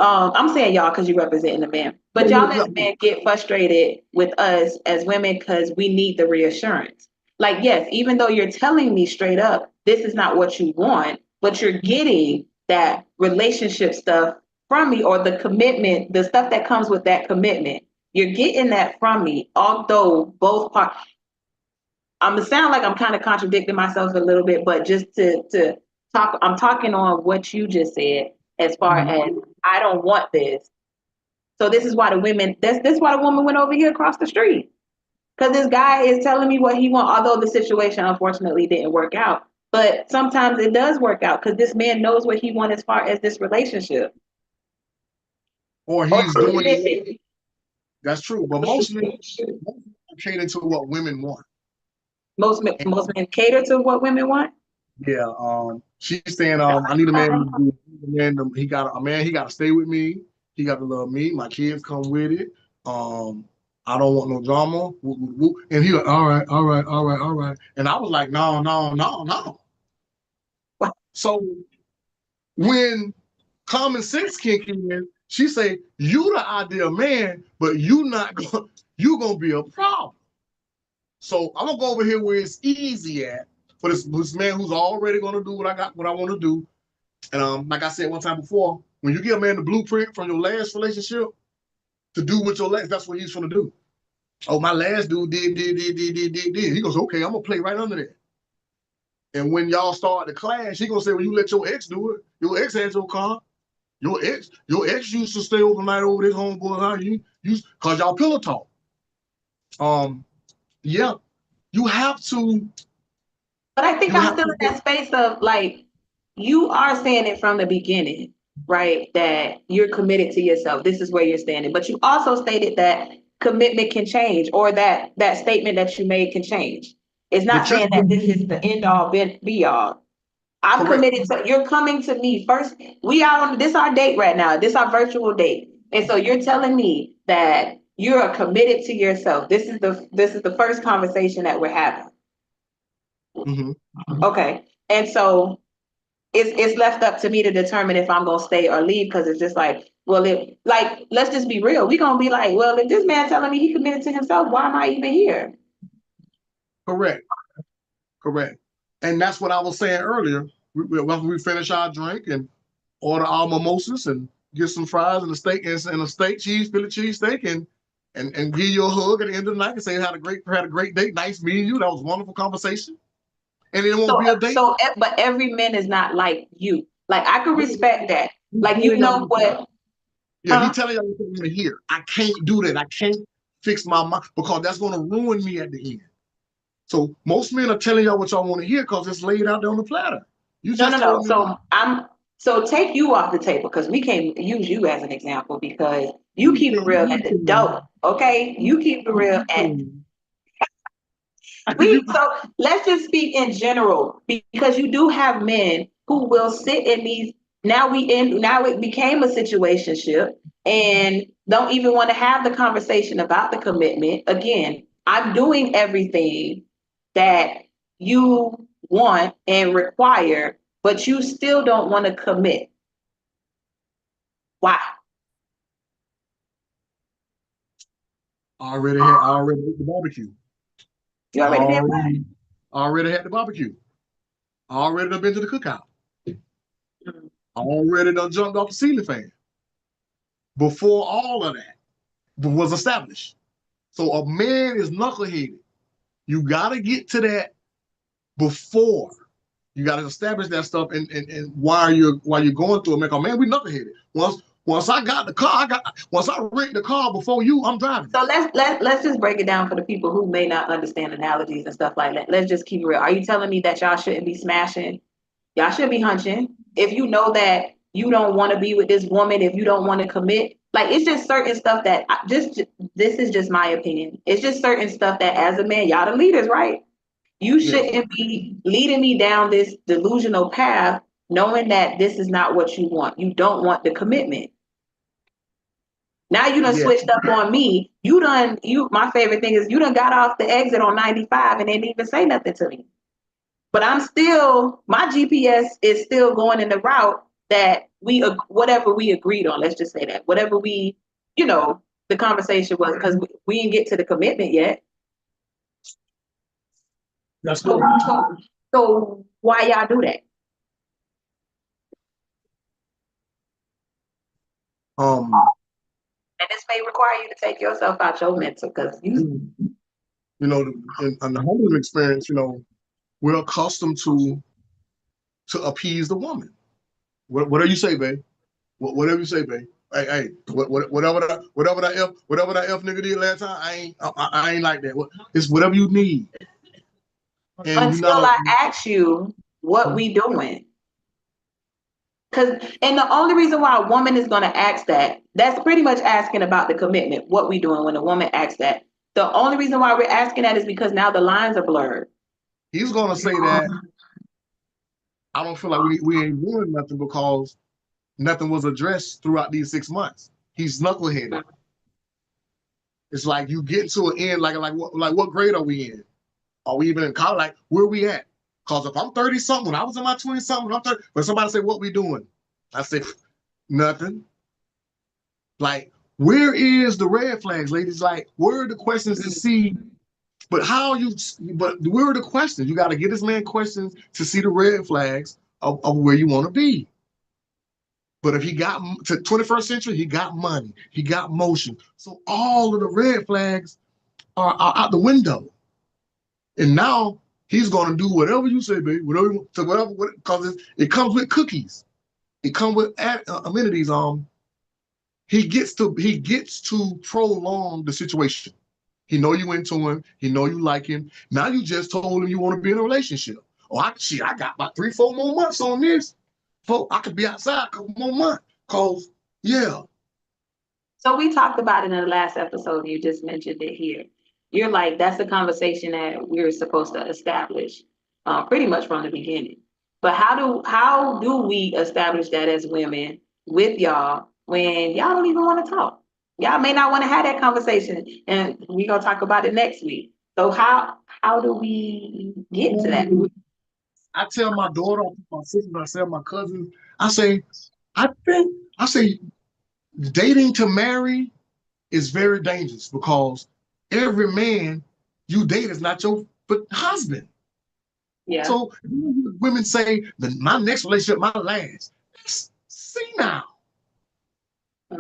I'm saying y'all because you're representing the men, but y'all as men get frustrated with us as women because we need the reassurance. Like, yes, even though you're telling me straight up this is not what you want, but you're getting that relationship stuff from me, or the commitment, the stuff that comes with that commitment. You're getting that from me, although both parts. I'm gonna sound like I'm kind of contradicting myself a little bit, but just to talk, I'm talking on what you just said as far as I don't want this. So this is why this is why the woman went over here across the street. Because this guy is telling me what he wants, although the situation unfortunately didn't work out. But sometimes it does work out because this man knows what he wants as far as this relationship. Or he's doing it. That's true. But mostly cater to what women want. Most men cater to what women want. Yeah. She's saying, I need a man. He got to stay with me. He got to love me. My kids come with it. I don't want no drama. And he like, all right, all right, all right, all right. And I was like, no, no, no, no. So when common sense kick in, she say, you the ideal man, but you gonna be a problem. So I'm gonna go over here where it's easy at for this man who's already gonna do what I want to do. And like I said one time before, when you give a man the blueprint from your last relationship to do with your last, that's what he's gonna do. Oh, my last dude did. He goes, okay, I'm gonna play right under that. And when y'all start the clash, he gonna say, well, you let your ex do it. Your ex had your car. Your ex used to stay overnight over this homeboy. How you cause y'all pillow talk. Yeah, you have to. But I think I'm still in that space of like, you are saying it from the beginning, right? That you're committed to yourself. This is where you're standing. But you also stated that commitment can change, or that statement that you made can change. It's not saying that this is the end all be all. I'm committed to, you're coming to me first. We are on this our date right now. This our virtual date. And so you're telling me that you're committed to yourself. This is the first conversation that we're having. Mm-hmm. Okay. And so it's left up to me to determine if I'm gonna stay or leave, because it's just like, well, let's just be real. We're gonna be like, well, if this man telling me he committed to himself, why am I even here? Correct. And that's what I was saying earlier. After we finish our drink and order our mimosas and get some fries and a steak and a steak Philly cheese steak and give you a hug at the end of the night and say had a great date, nice meeting you. That was a wonderful conversation. And it won't be a date. But every man is not like you. Like, I could respect that. Like, you know what? Yeah, he telling y'all what you want to hear. I can't do that. I can't fix my mind because that's going to ruin me at the end. So most men are telling y'all what y'all want to hear because it's laid out there on the platter. You just No. So take you off the table, because we can't use you as an example, because you keep it real at the dope. Okay, you keep it real, and so let's just speak in general, because you do have men who will sit in these. Now it became a situationship, and don't even want to have the conversation about the commitment. Again, I'm doing everything that you want and require, but you still don't want to commit. Why? I already ate the barbecue. You I already did what? already had the barbecue. I already done been to the cookout. Mm. I already done jumped off the ceiling fan before all of that was established. So a man is knuckleheaded. You got to get to that before. You got to establish that stuff, and while you're going through it, make a man, we knuckleheaded. Once I got the car, once I rent the car before you, I'm driving. So let's just break it down for the people who may not understand analogies and stuff like that. Let's just keep it real. Are you telling me that y'all shouldn't be smashing? Y'all should be hunching. If you know that you don't want to be with this woman, if you don't want to commit, like it's just certain stuff that this is just my opinion. It's just certain stuff that as a man, y'all the leaders, right? You Yeah. shouldn't be leading me down this delusional path knowing that this is not what you want. You don't want the commitment. Now you done Yeah. switched up on me. My favorite thing is you done got off the exit on 95 and didn't even say nothing to me. But my GPS is still going in the route that whatever we agreed on. Let's just say that. Whatever the conversation was, because we didn't get to the commitment yet. That's So, correct. so why y'all do that? And this may require you to take yourself out your mental because In the home experience, we're accustomed to appease the woman. Whatever you say, babe. Whatever you say, babe. Hey, whatever that F nigga did last time, I ain't like that. It's whatever you need. And you're until not I ask you what we doing. And the only reason why a woman is going to ask that's pretty much asking about the commitment, what we doing when a woman asks that. The only reason why we're asking that is because now the lines are blurred. he's gonna say that I don't feel like we ain't doing nothing because nothing was addressed throughout these 6 months. He's knuckleheaded. It's like you get to an end, what grade are we in? Are we even in college? Like, where we at? Because if I'm 30 something, when I was in my 20 something, I'm 30, when somebody say, what we doing? I say, nothing. Like, where is the red flags, ladies? Like, where are the questions to see? But where are the questions? You got to get this man questions to see the red flags of where you want to be. But if he got to 21st century, he got money, he got motion. So all of the red flags are out the window. And now he's gonna do whatever you say, baby. Whatever, so whatever, because it comes with cookies. It comes with amenities. He gets to prolong the situation. He know you into him. He know you like him. Now you just told him you want to be in a relationship. Oh, I got about 3, 4 more months on this. I could be outside a couple more months. Cause yeah. So we talked about it in the last episode. You just mentioned it here. You're like, that's the conversation that we're supposed to establish pretty much from the beginning. But how do we establish that as women with y'all when y'all don't even want to talk? Y'all may not want to have that conversation, and we're gonna talk about it next week. So how do we get to that? I tell my daughter, my sisters, I tell my cousins, I say, I say, dating to marry is very dangerous because every man you date is not your husband. Yeah. So women say, my next relationship, my last. See now.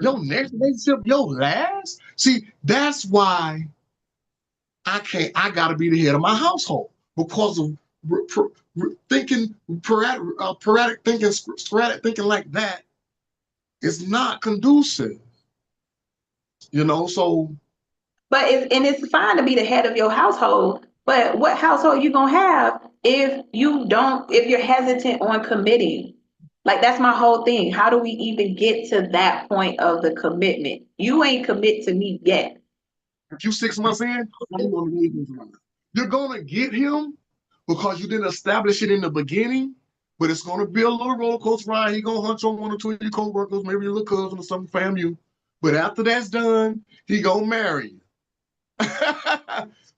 Your next relationship, your last? See, that's why I gotta be the head of my household because of thinking, sporadic thinking like that is not conducive. So It's fine to be the head of your household, but what household you gonna have if you're hesitant on committing? Like that's my whole thing. How do we even get to that point of the commitment? You ain't commit to me yet. if you 6 months in, I'm gonna leave him. You're gonna get him because you didn't establish it in the beginning, but it's gonna be a little roller coaster ride. He gonna hunch on one or two of your co-workers, maybe your little cousin or something, FAMU. But after that's done, he gonna marry you.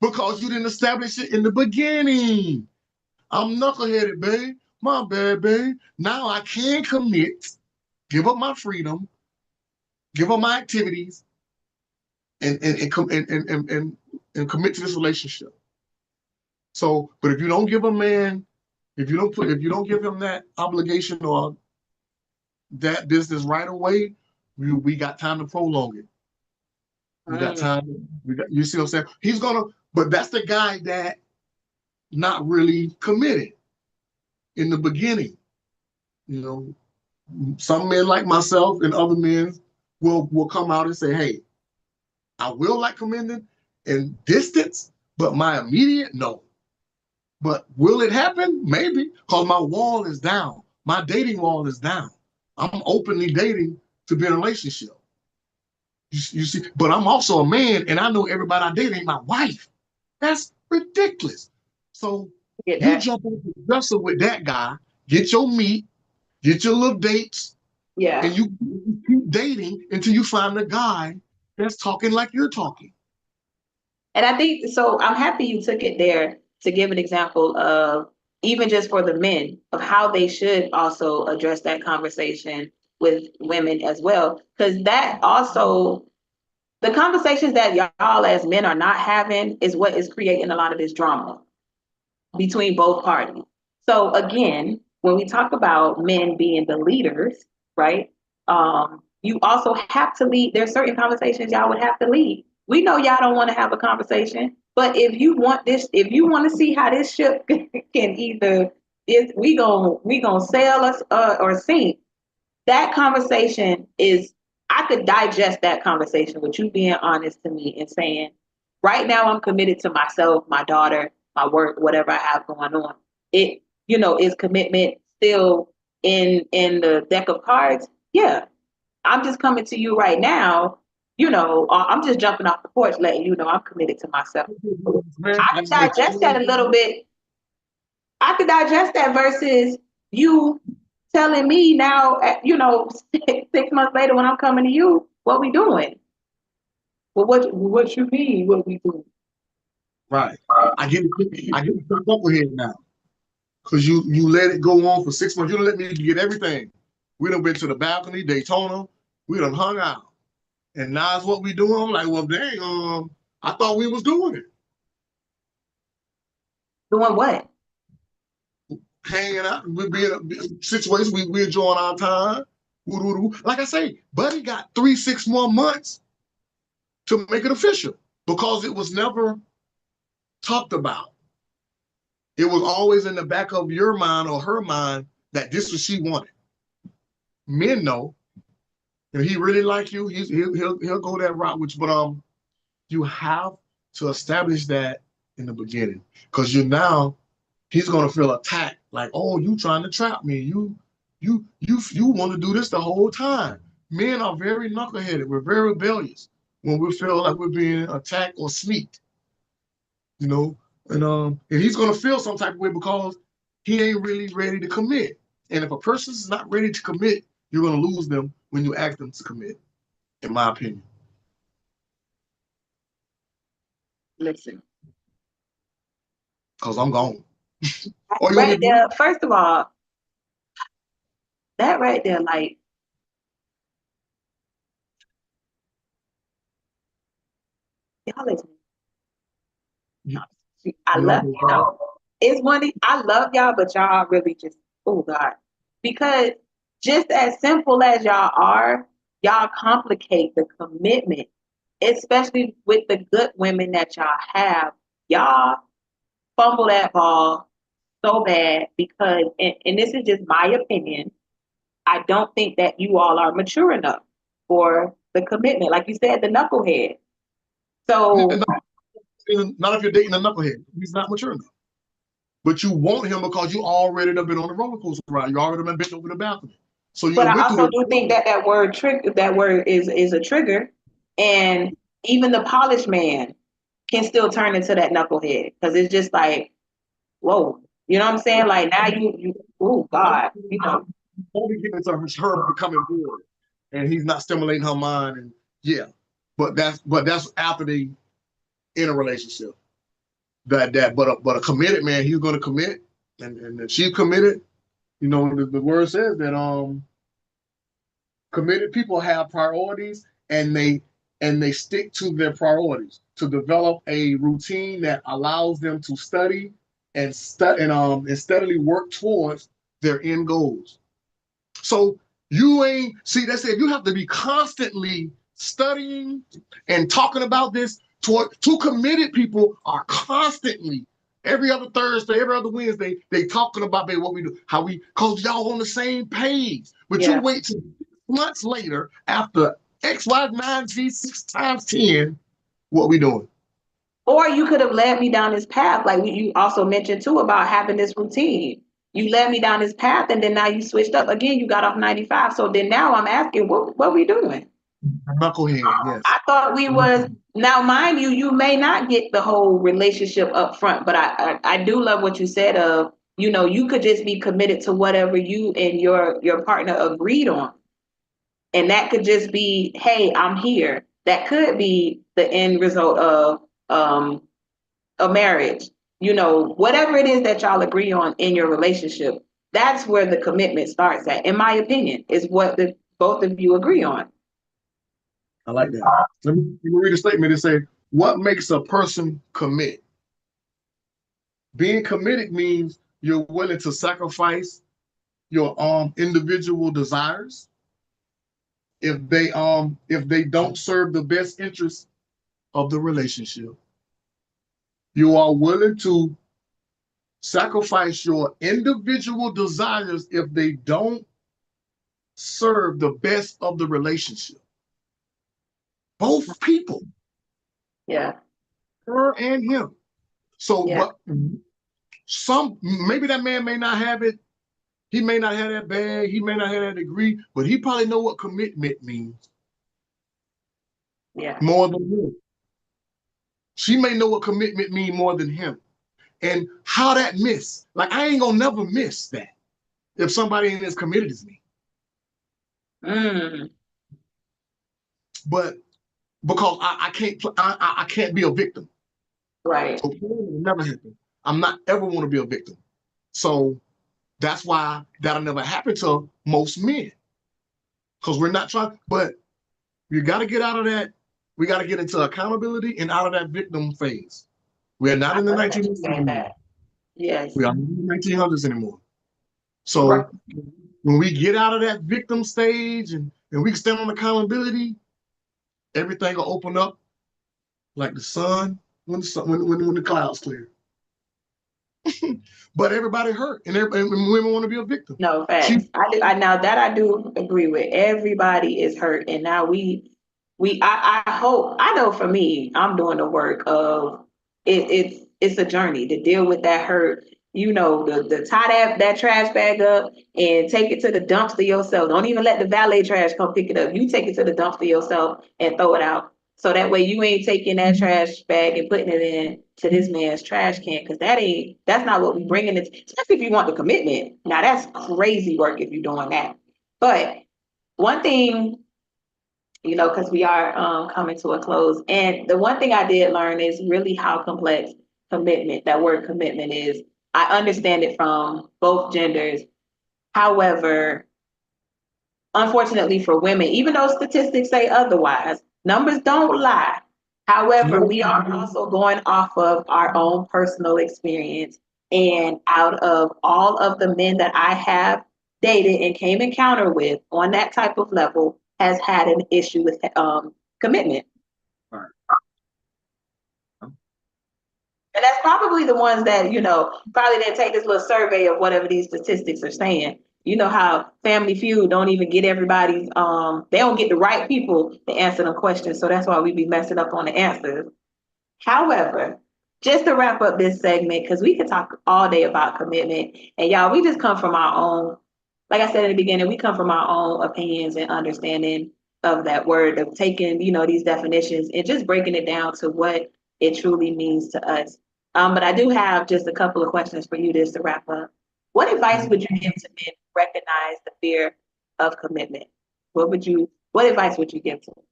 Because you didn't establish it in the beginning. I'm knuckleheaded, babe. My bad, babe. Now I can commit, give up my freedom, give up my activities, and commit to this relationship. So, but if you don't give a man, if you don't give him that obligation or that business right away, we got time to prolong it. We got time. You see what I'm saying? He's gonna, but that's the guy that not really committed in the beginning. You know, some men like myself and other men will come out and say, "Hey, I will like commitment in distance, but my immediate no." But will it happen? Maybe, because my wall is down. My dating wall is down. I'm openly dating to be in a relationship. You see, but I'm also a man, and I know everybody I date ain't my wife. That's ridiculous. So you jump on the dresser with that guy, get your meat, get your little dates, and you keep dating until you find a guy that's talking like you're talking. And I think so. I'm happy you took it there to give an example of even just for the men of how they should also address that conversation with women as well. Because that also, the conversations that y'all as men are not having is what is creating a lot of this drama between both parties. So again, when we talk about men being the leaders, right? You also have to lead. There's certain conversations y'all would have to lead. We know y'all don't want to have a conversation, but if you want this, if you want to see how this ship can either is we gonna sail us or sink, that conversation is, I could digest that conversation with you being honest to me and saying, right now I'm committed to myself, my daughter, my work, whatever I have going on. It, is commitment still in the deck of cards? Yeah. I'm just coming to you right now, I'm just jumping off the porch letting you know I'm committed to myself. I can digest that a little bit. I could digest that versus you telling me now, 6 months later when I'm coming to you, what we doing? Well, what you mean? What we doing? Right. I get the knucklehead now. Because you let it go on for 6 months. You don't let me get everything. We done been to the balcony, Daytona. We done hung out. And now it's what we doing. I'm like, well, dang, I thought we was doing it. Doing what? Hanging out. We be in situations we enjoying our time. Like I say, Buddy got 3-6 more months to make it official because it was never talked about. It was always in the back of your mind or her mind that this was she wanted. Men know if he really like you, he'll go that route. But you have to establish that in the beginning because he's gonna feel attacked. Like, oh, you trying to trap me? You want to do this the whole time. Men are very knuckleheaded. We're very rebellious when we feel like we're being attacked or sneaked. You know, and he's gonna feel some type of way because he ain't really ready to commit. And if a person's not ready to commit, you're gonna lose them when you ask them to commit, in my opinion. Listen. Because I'm gone. Right there, first of all, that right there, like, y'all listen. I love y'all. It's one. I love y'all, but y'all really just, oh God, because just as simple as y'all complicate the commitment, especially with the good women that y'all have. Y'all fumble that ball so bad because, and this is just my opinion, I don't think that you all are mature enough for the commitment. Like you said, the knucklehead. So not if you're dating a knucklehead. He's not mature enough. But you want him because you already have been on the roller coaster ride. You already been bent over the balcony. So you. But I also do think that word trigger, that word is a trigger, and even the polished man can still turn into that knucklehead because it's just like, whoa, you know what I'm saying? Like now oh God, Only getting into her becoming bored, and he's not stimulating her mind, and yeah, but that's after they in a relationship. But a committed man, he's going to commit, and she's committed. The word says that committed people have priorities, and they and they stick to their priorities, to develop a routine that allows them to study and steadily work towards their end goals. So you ain't see that's it. You have to be constantly studying and talking about this. Two committed people are constantly every other Thursday, every other Wednesday, they talking about baby, what we do, how we cause y'all on the same page. But you wait till months later after X, Y, 9, Z, 6 times 10, what we doing? Or you could have led me down this path, like you also mentioned too about having this routine. You led me down this path, and then now you switched up again. You got off 95, so then now I'm asking, what we doing? Knucklehead, yes. I thought we was now, mind you, you may not get the whole relationship up front, but I do love what you said of you could just be committed to whatever you and your partner agreed on, and that could just be, hey, I'm here. That could be the end result of a marriage, whatever it is that y'all agree on in your relationship. That's where the commitment starts at, in my opinion, is what the both of you agree on. I like that. Let me read a statement. It says, what makes a person commit? Being committed means you're willing to sacrifice your individual desires if they don't serve the best interest of the relationship. You are willing to sacrifice your individual desires if they don't serve the best of the relationship. Both people. Yeah. Her and him. So, but maybe that man may not have it. He may not have that bag. He may not have that degree, but he probably know what commitment means. Yeah. More than him. She may know what commitment means more than him. And how that miss. Like, I ain't gonna never miss that if somebody ain't as committed as me. But because I can't be a victim. Right. So it'll never happen. I'm not ever want to be a victim. So that's why that'll never happen to most men. Because we're not trying, but you got to get out of that. We got to get into accountability and out of that victim phase. We're not in the 1900s anymore. Yes. We are not in the 1900s anymore. So right. when we get out of that victim stage and we stand on accountability, everything will open up like the sun when the clouds clear. But everybody hurt, and women want to be a victim. No, facts. I do agree with. Everybody is hurt, and now I hope, I know for me, I'm doing the work of it's a journey to deal with that hurt. The tie that trash bag up and take it to the dumpster yourself. Don't even let the valet trash come pick it up. You take it to the dumpster yourself and throw it out. So that way you ain't taking that trash bag and putting it in to this man's trash can, because that's not what we bringing it, especially if you want the commitment. Now that's crazy work if you're doing that. But one thing, because we are coming to a close, and the one thing I did learn is really how complex that word commitment is. I understand it from both genders. However, unfortunately for women, even though statistics say otherwise, numbers don't lie. However, we are also going off of our own personal experience. And out of all of the men that I have dated and came encounter with on that type of level has had an issue with commitment. And that's probably the ones that, probably didn't take this little survey of whatever these statistics are saying. You know how Family Feud don't even get everybody's, they don't get the right people to answer the questions. So that's why we be messing up on the answers. However, just to wrap up this segment, because we could talk all day about commitment. And y'all, we just come from our own, like I said in the beginning, we come from our own opinions and understanding of that word, of taking, these definitions and just breaking it down to what it truly means to us. But I do have just a couple of questions for you just to wrap up. What advice would you give to men who recognize the fear of commitment? What advice would you give to them?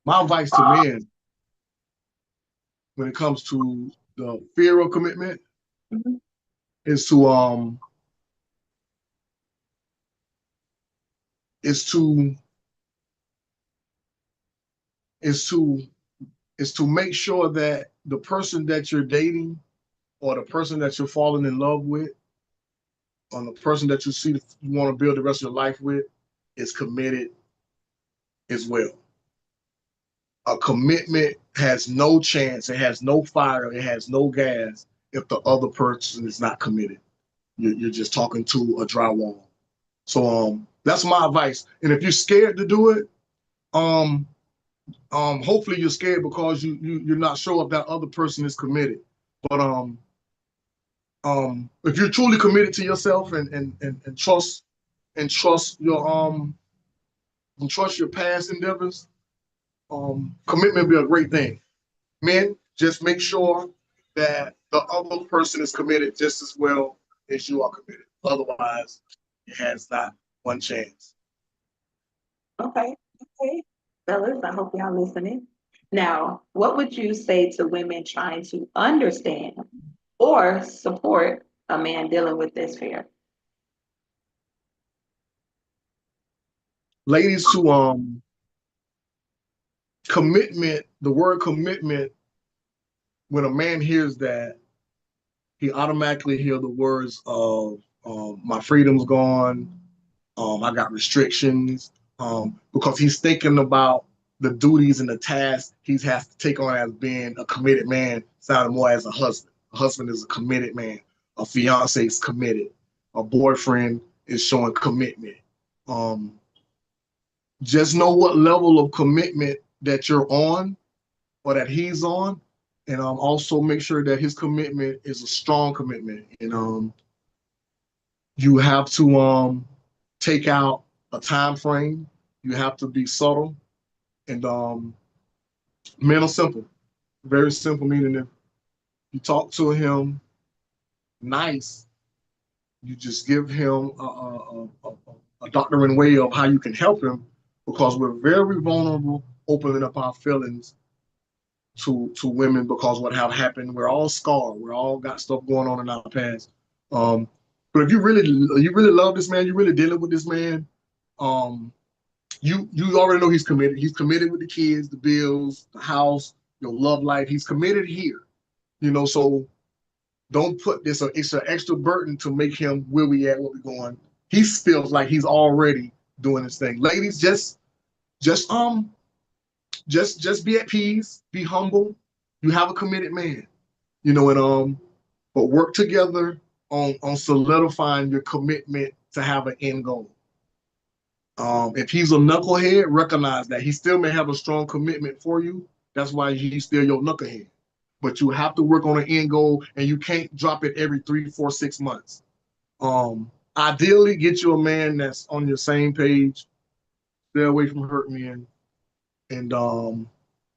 My advice to men when it comes to the fear of commitment is to is to make sure that the person that you're dating or the person that you're falling in love with or the person that you want to build the rest of your life with is committed as well. A commitment has no chance, it has no fire, it has no gas if the other person is not committed. You're just talking to a drywall. So that's my advice. And if you're scared to do it, hopefully you're scared because you're not sure if that other person is committed. But if you're truly committed to yourself and trust your past endeavors, commitment will be a great thing. Men, just make sure that the other person is committed just as well as you are committed. Otherwise, it has not one chance. Okay. Okay. Fellas, I hope y'all listening. Now, what would you say to women trying to understand or support a man dealing with this fear? Ladies, to commitment, the word commitment, when a man hears that, he automatically hears the words of my freedom's gone, I got restrictions, because he's thinking about the duties and the tasks he has to take on as being a committed man, sounding more as a husband. A husband is a committed man. A fiance is committed. A boyfriend is showing commitment. Um, just know what level of commitment that you're on or that he's on, and also make sure that his commitment is a strong commitment. And you have to take out a time frame. You have to be subtle, and men are simple, very simple. Meaning, if you talk to him nice, you just give him a doctrine way of how you can help him, because we're very vulnerable, opening up our feelings to women because what have happened. We're all scarred. We're all got stuff going on in our past. But if you really love this man, you're really dealing with this man. Um, you already know he's committed. He's committed with the kids, the bills, the house, your love life. He's committed here. So don't put this. It's an extra burden to make him where we at, where we going. He feels like he's already doing his thing. Ladies, just just be at peace, be humble. You have a committed man, and but work together on solidifying your commitment to have an end goal. If he's a knucklehead, recognize that he still may have a strong commitment for you. That's why he's still your knucklehead. But you have to work on an end goal, and you can't drop it every 3, 4, 6 months. Ideally, get you a man that's on your same page. Stay away from hurt men, and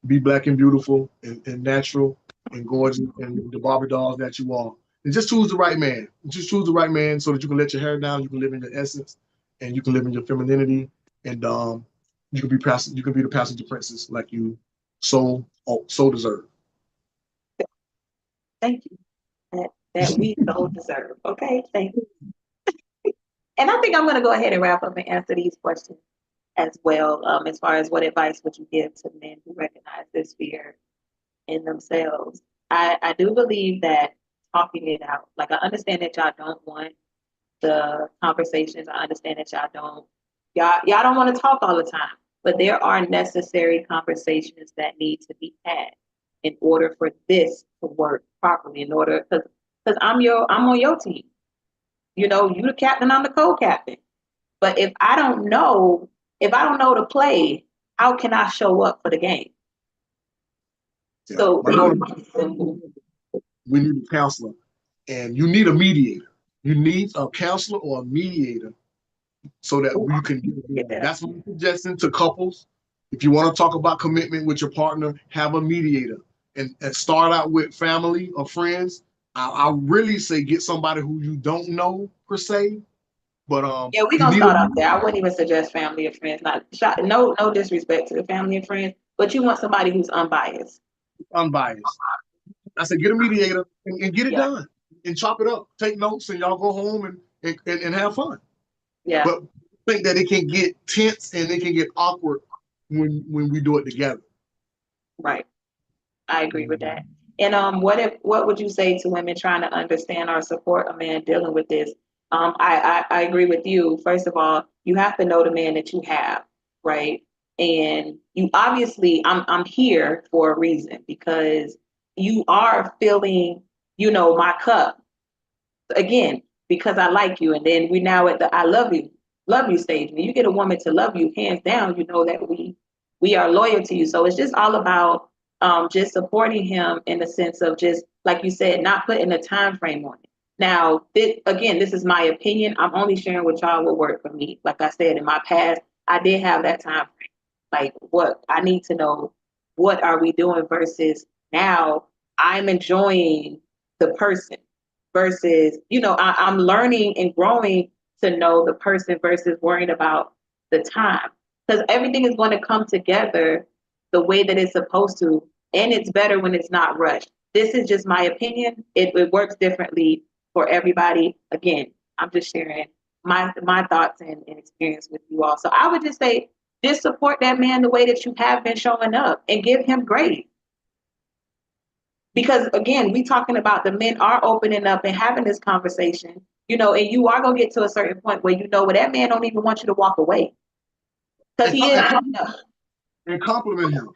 be black and beautiful and natural and gorgeous and the Barbie dolls that you are. And just choose the right man. Just choose the right man so that you can let your hair down, you can live in your essence, and you can live in your femininity, and you can be the passenger princess like you so deserve. Thank you. That we so deserve. Okay, thank you. And I think I'm going to go ahead and wrap up and answer these questions as well. As far as what advice would you give to men who recognize this fear in themselves? I do believe that talking it out. Like, I understand that y'all don't want the conversations. I understand that y'all don't want to talk all the time, but there are necessary conversations that need to be had in order for this to work properly. In order, because I'm on your team. You the captain, I'm the co-captain. But if I don't know the play, how can I show up for the game? Yeah. So we need a counselor, and you need a mediator. You need a counselor or a mediator so that you can get that. That's my suggestion to couples. If you want to talk about commitment with your partner, have a mediator, and start out with family or friends. I really say get somebody who you don't know per se, but yeah, we're you gonna need start off there. I wouldn't even suggest family or friends. No disrespect to the family and friends, but you want somebody who's unbiased. unbiased. I said get a mediator and get it Yeah, done and chop it up. Take notes and y'all go home and have fun. yeah. But I think that it can get tense and it can get awkward when we do it together. Right. I agree with that. And what would you say to women trying to understand or support a man dealing with this? I agree with you. First of all, you have to know the man that you have, right? And you obviously, I'm here for a reason because you are filling, my cup again because I like you. And then we now at the love you stage. When you get a woman to love you, hands down, you know that we are loyal to you. So it's just all about just supporting him in the sense of just like you said, not putting a time frame on it. Now, this is my opinion. I'm only sharing with y'all what worked for me. Like I said, in my past, I did have that time frame. Like what I need to know, what are we doing versus now I'm enjoying the person versus, I'm learning and growing to know the person versus worrying about the time. Because everything is going to come together the way that it's supposed to. And it's better when it's not rushed. This is just my opinion. It works differently for everybody. Again, I'm just sharing my thoughts and experience with you all. So I would just say, just support that man the way that you have been showing up and give him grace. Because again, we talking about the men are opening up and having this conversation, and you are gonna get to a certain point where where that man don't even want you to walk away because he is. And compliment him.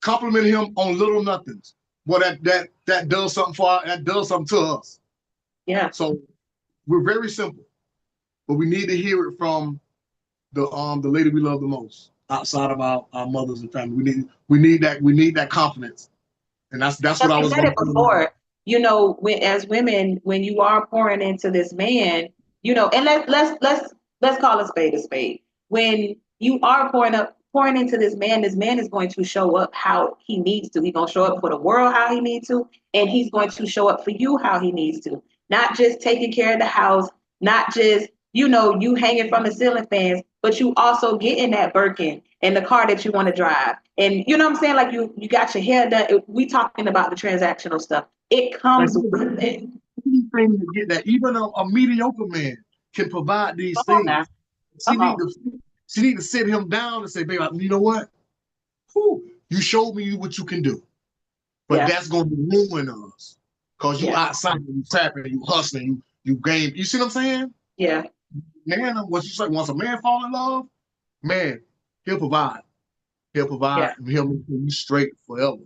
Compliment him on little nothings. Well, that does something that does something to us. Yeah. So we're very simple, but we need to hear it from the lady we love the most outside of our mothers and family. We need that confidence. And that's what I We was said going it to before. As women, when you are pouring into this man, and let's call a spade a spade. When you are pouring into this man is going to show up how he needs to. He's gonna show up for the world how he needs to, and he's going to show up for you how he needs to. Not just taking care of the house, not just you hanging from the ceiling fans, but you also getting that Birkin and the car that you want to drive. And you know what I'm saying? Like you got your hair done. We talking about the transactional stuff. It comes with it. Anything to get that. Even a mediocre man can provide these Come on now. things. She Come need on. to she need to sit him down and say, babe, you know what? Whew, you showed me what you can do. But Yeah. that's gonna ruin us. Cause you outside, you tapping, you hustling, you game. You see what I'm saying? Yeah. Man, what you say, once a man fall in love, man, he'll provide. He'll provide Yeah. and he'll make you straight forever.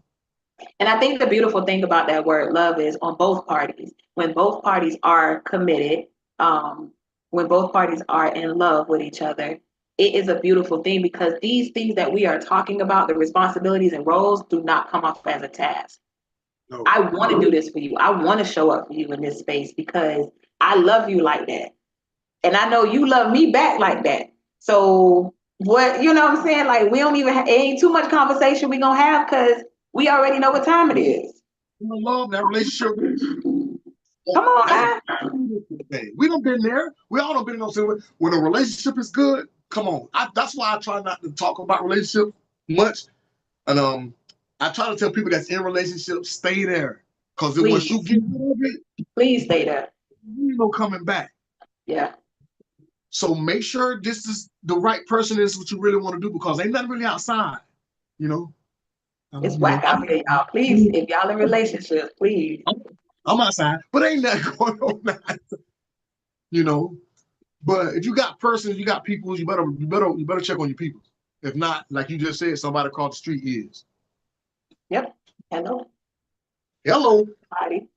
And I think the beautiful thing about that word love is on both parties. When both parties are committed, um, when both parties are in love with each other, it is a beautiful thing because these things that we are talking about, the responsibilities and roles, do not come off as a task. No. I want to do this for you. I want to show up for you in this space because I love you like that. And I know you love me back like that. So what, you know what I'm saying? Like we don't even, it ain't too much conversation we gonna have because we already know what time it is. You know, love that relationship. Come on, man. We done been there. We all done been in those situations. When a relationship is good, come on. That's why I try not to talk about relationships much. And I try to tell people that's in relationships, stay there. Because once you Please, get out of it, please stay there. you ain't no coming back. Yeah. So make sure this is the right person is what you really want to do because ain't nothing really outside, you know. It's whack out here, y'all. Please, if y'all in relationships, please. I'm outside, but ain't nothing going on outside, you know. But if you got persons, you got people, you better check on your people. If not, like you just said, somebody across the street is. Yep. Hello. Hello.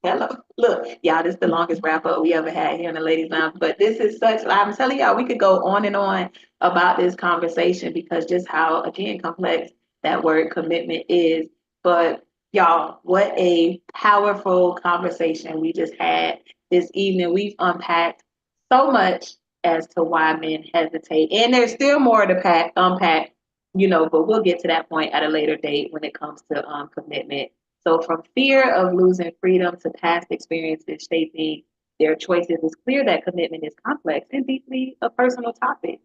Hello. Look, y'all, this is the longest wrap up we ever had here in the ladies lounge. But this is I'm telling y'all, we could go on and on about this conversation because just how, again, complex that word commitment is. But y'all, what a powerful conversation we just had this evening. We've unpacked so much as to why men hesitate. And there's still more to unpack, but we'll get to that point at a later date when it comes to commitment. So, from fear of losing freedom to past experiences shaping their choices, it's clear that commitment is complex and deeply a personal topic,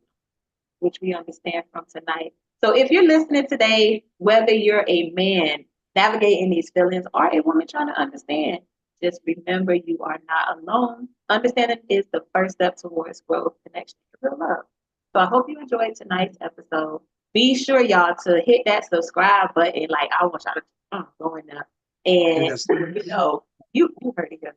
which we understand from tonight. So, if you're listening today, whether you're a man navigating these feelings or a woman trying to understand, just remember you are not alone. Understanding is the first step towards growth, connection, and real love. So, I hope you enjoyed tonight's episode. be sure y'all to hit that subscribe button. Like I want y'all to go in there and Yes. you heard it. Good.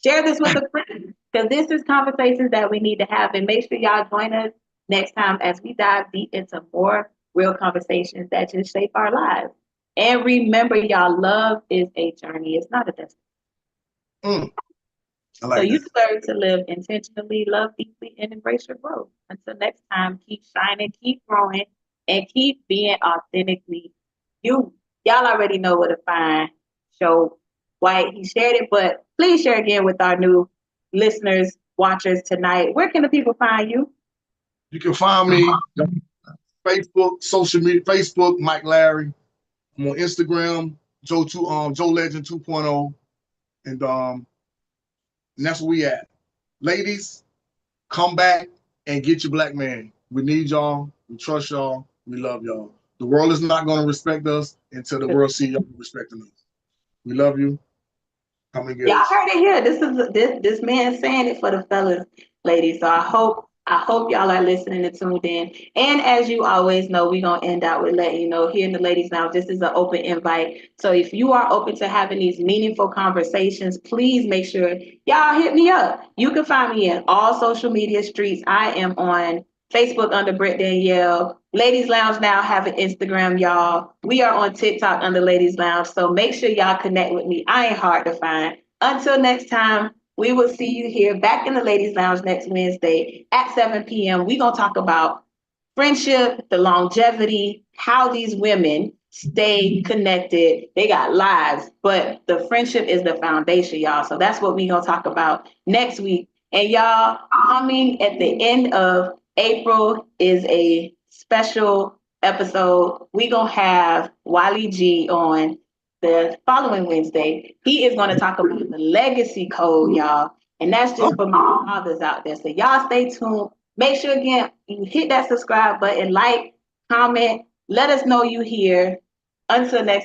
Share this with a friend because this is conversations that we need to have. And make sure y'all join us next time as we dive deep into more real conversations that just shape our lives. And remember, y'all, love is a journey. It's not a destination. Mm, I So like you that. deserve to live intentionally, love deeply, and embrace your growth. Until next time, keep shining, keep growing, and keep being authentically you. Y'all already know where to find Show White. He shared it, but please share again with our new listeners, watchers tonight. Where can the people find you? You can find me on Facebook, social media, Facebook, Mike Larry. I'm on Instagram, Joe Legend 2.0, and that's where we at. Ladies, come back and get your black man. We need y'all. We trust y'all. We love y'all. The world is not going to respect us until the world see y'all respecting us. We love you. Come and get Y'all us. heard it here. This man saying it for the fellas, ladies. So I hope y'all are listening and tuned in. And as you always know, we're gonna end out with letting you know here in the ladies now, this is an open invite. So if you are open to having these meaningful conversations, please make sure y'all hit me up. You can find me in all social media streets. I am on Facebook under Britt Danielle. Ladies Lounge now have an Instagram, y'all. We are on TikTok under Ladies Lounge. So make sure y'all connect with me. I ain't hard to find. Until next time, we will see you here back in the Ladies Lounge next Wednesday at 7 p.m. We're going to talk about friendship, the longevity, how these women stay connected. They got lives, but the friendship is the foundation, y'all. So that's what we're going to talk about next week. And y'all, coming at the end of April is a special episode. We're going to have Wiley G on the following Wednesday. He is going to talk about the legacy code, y'all. And that's just for my fathers out there. So y'all stay tuned. Make sure again you hit that subscribe button, like, comment, let us know you here. Until next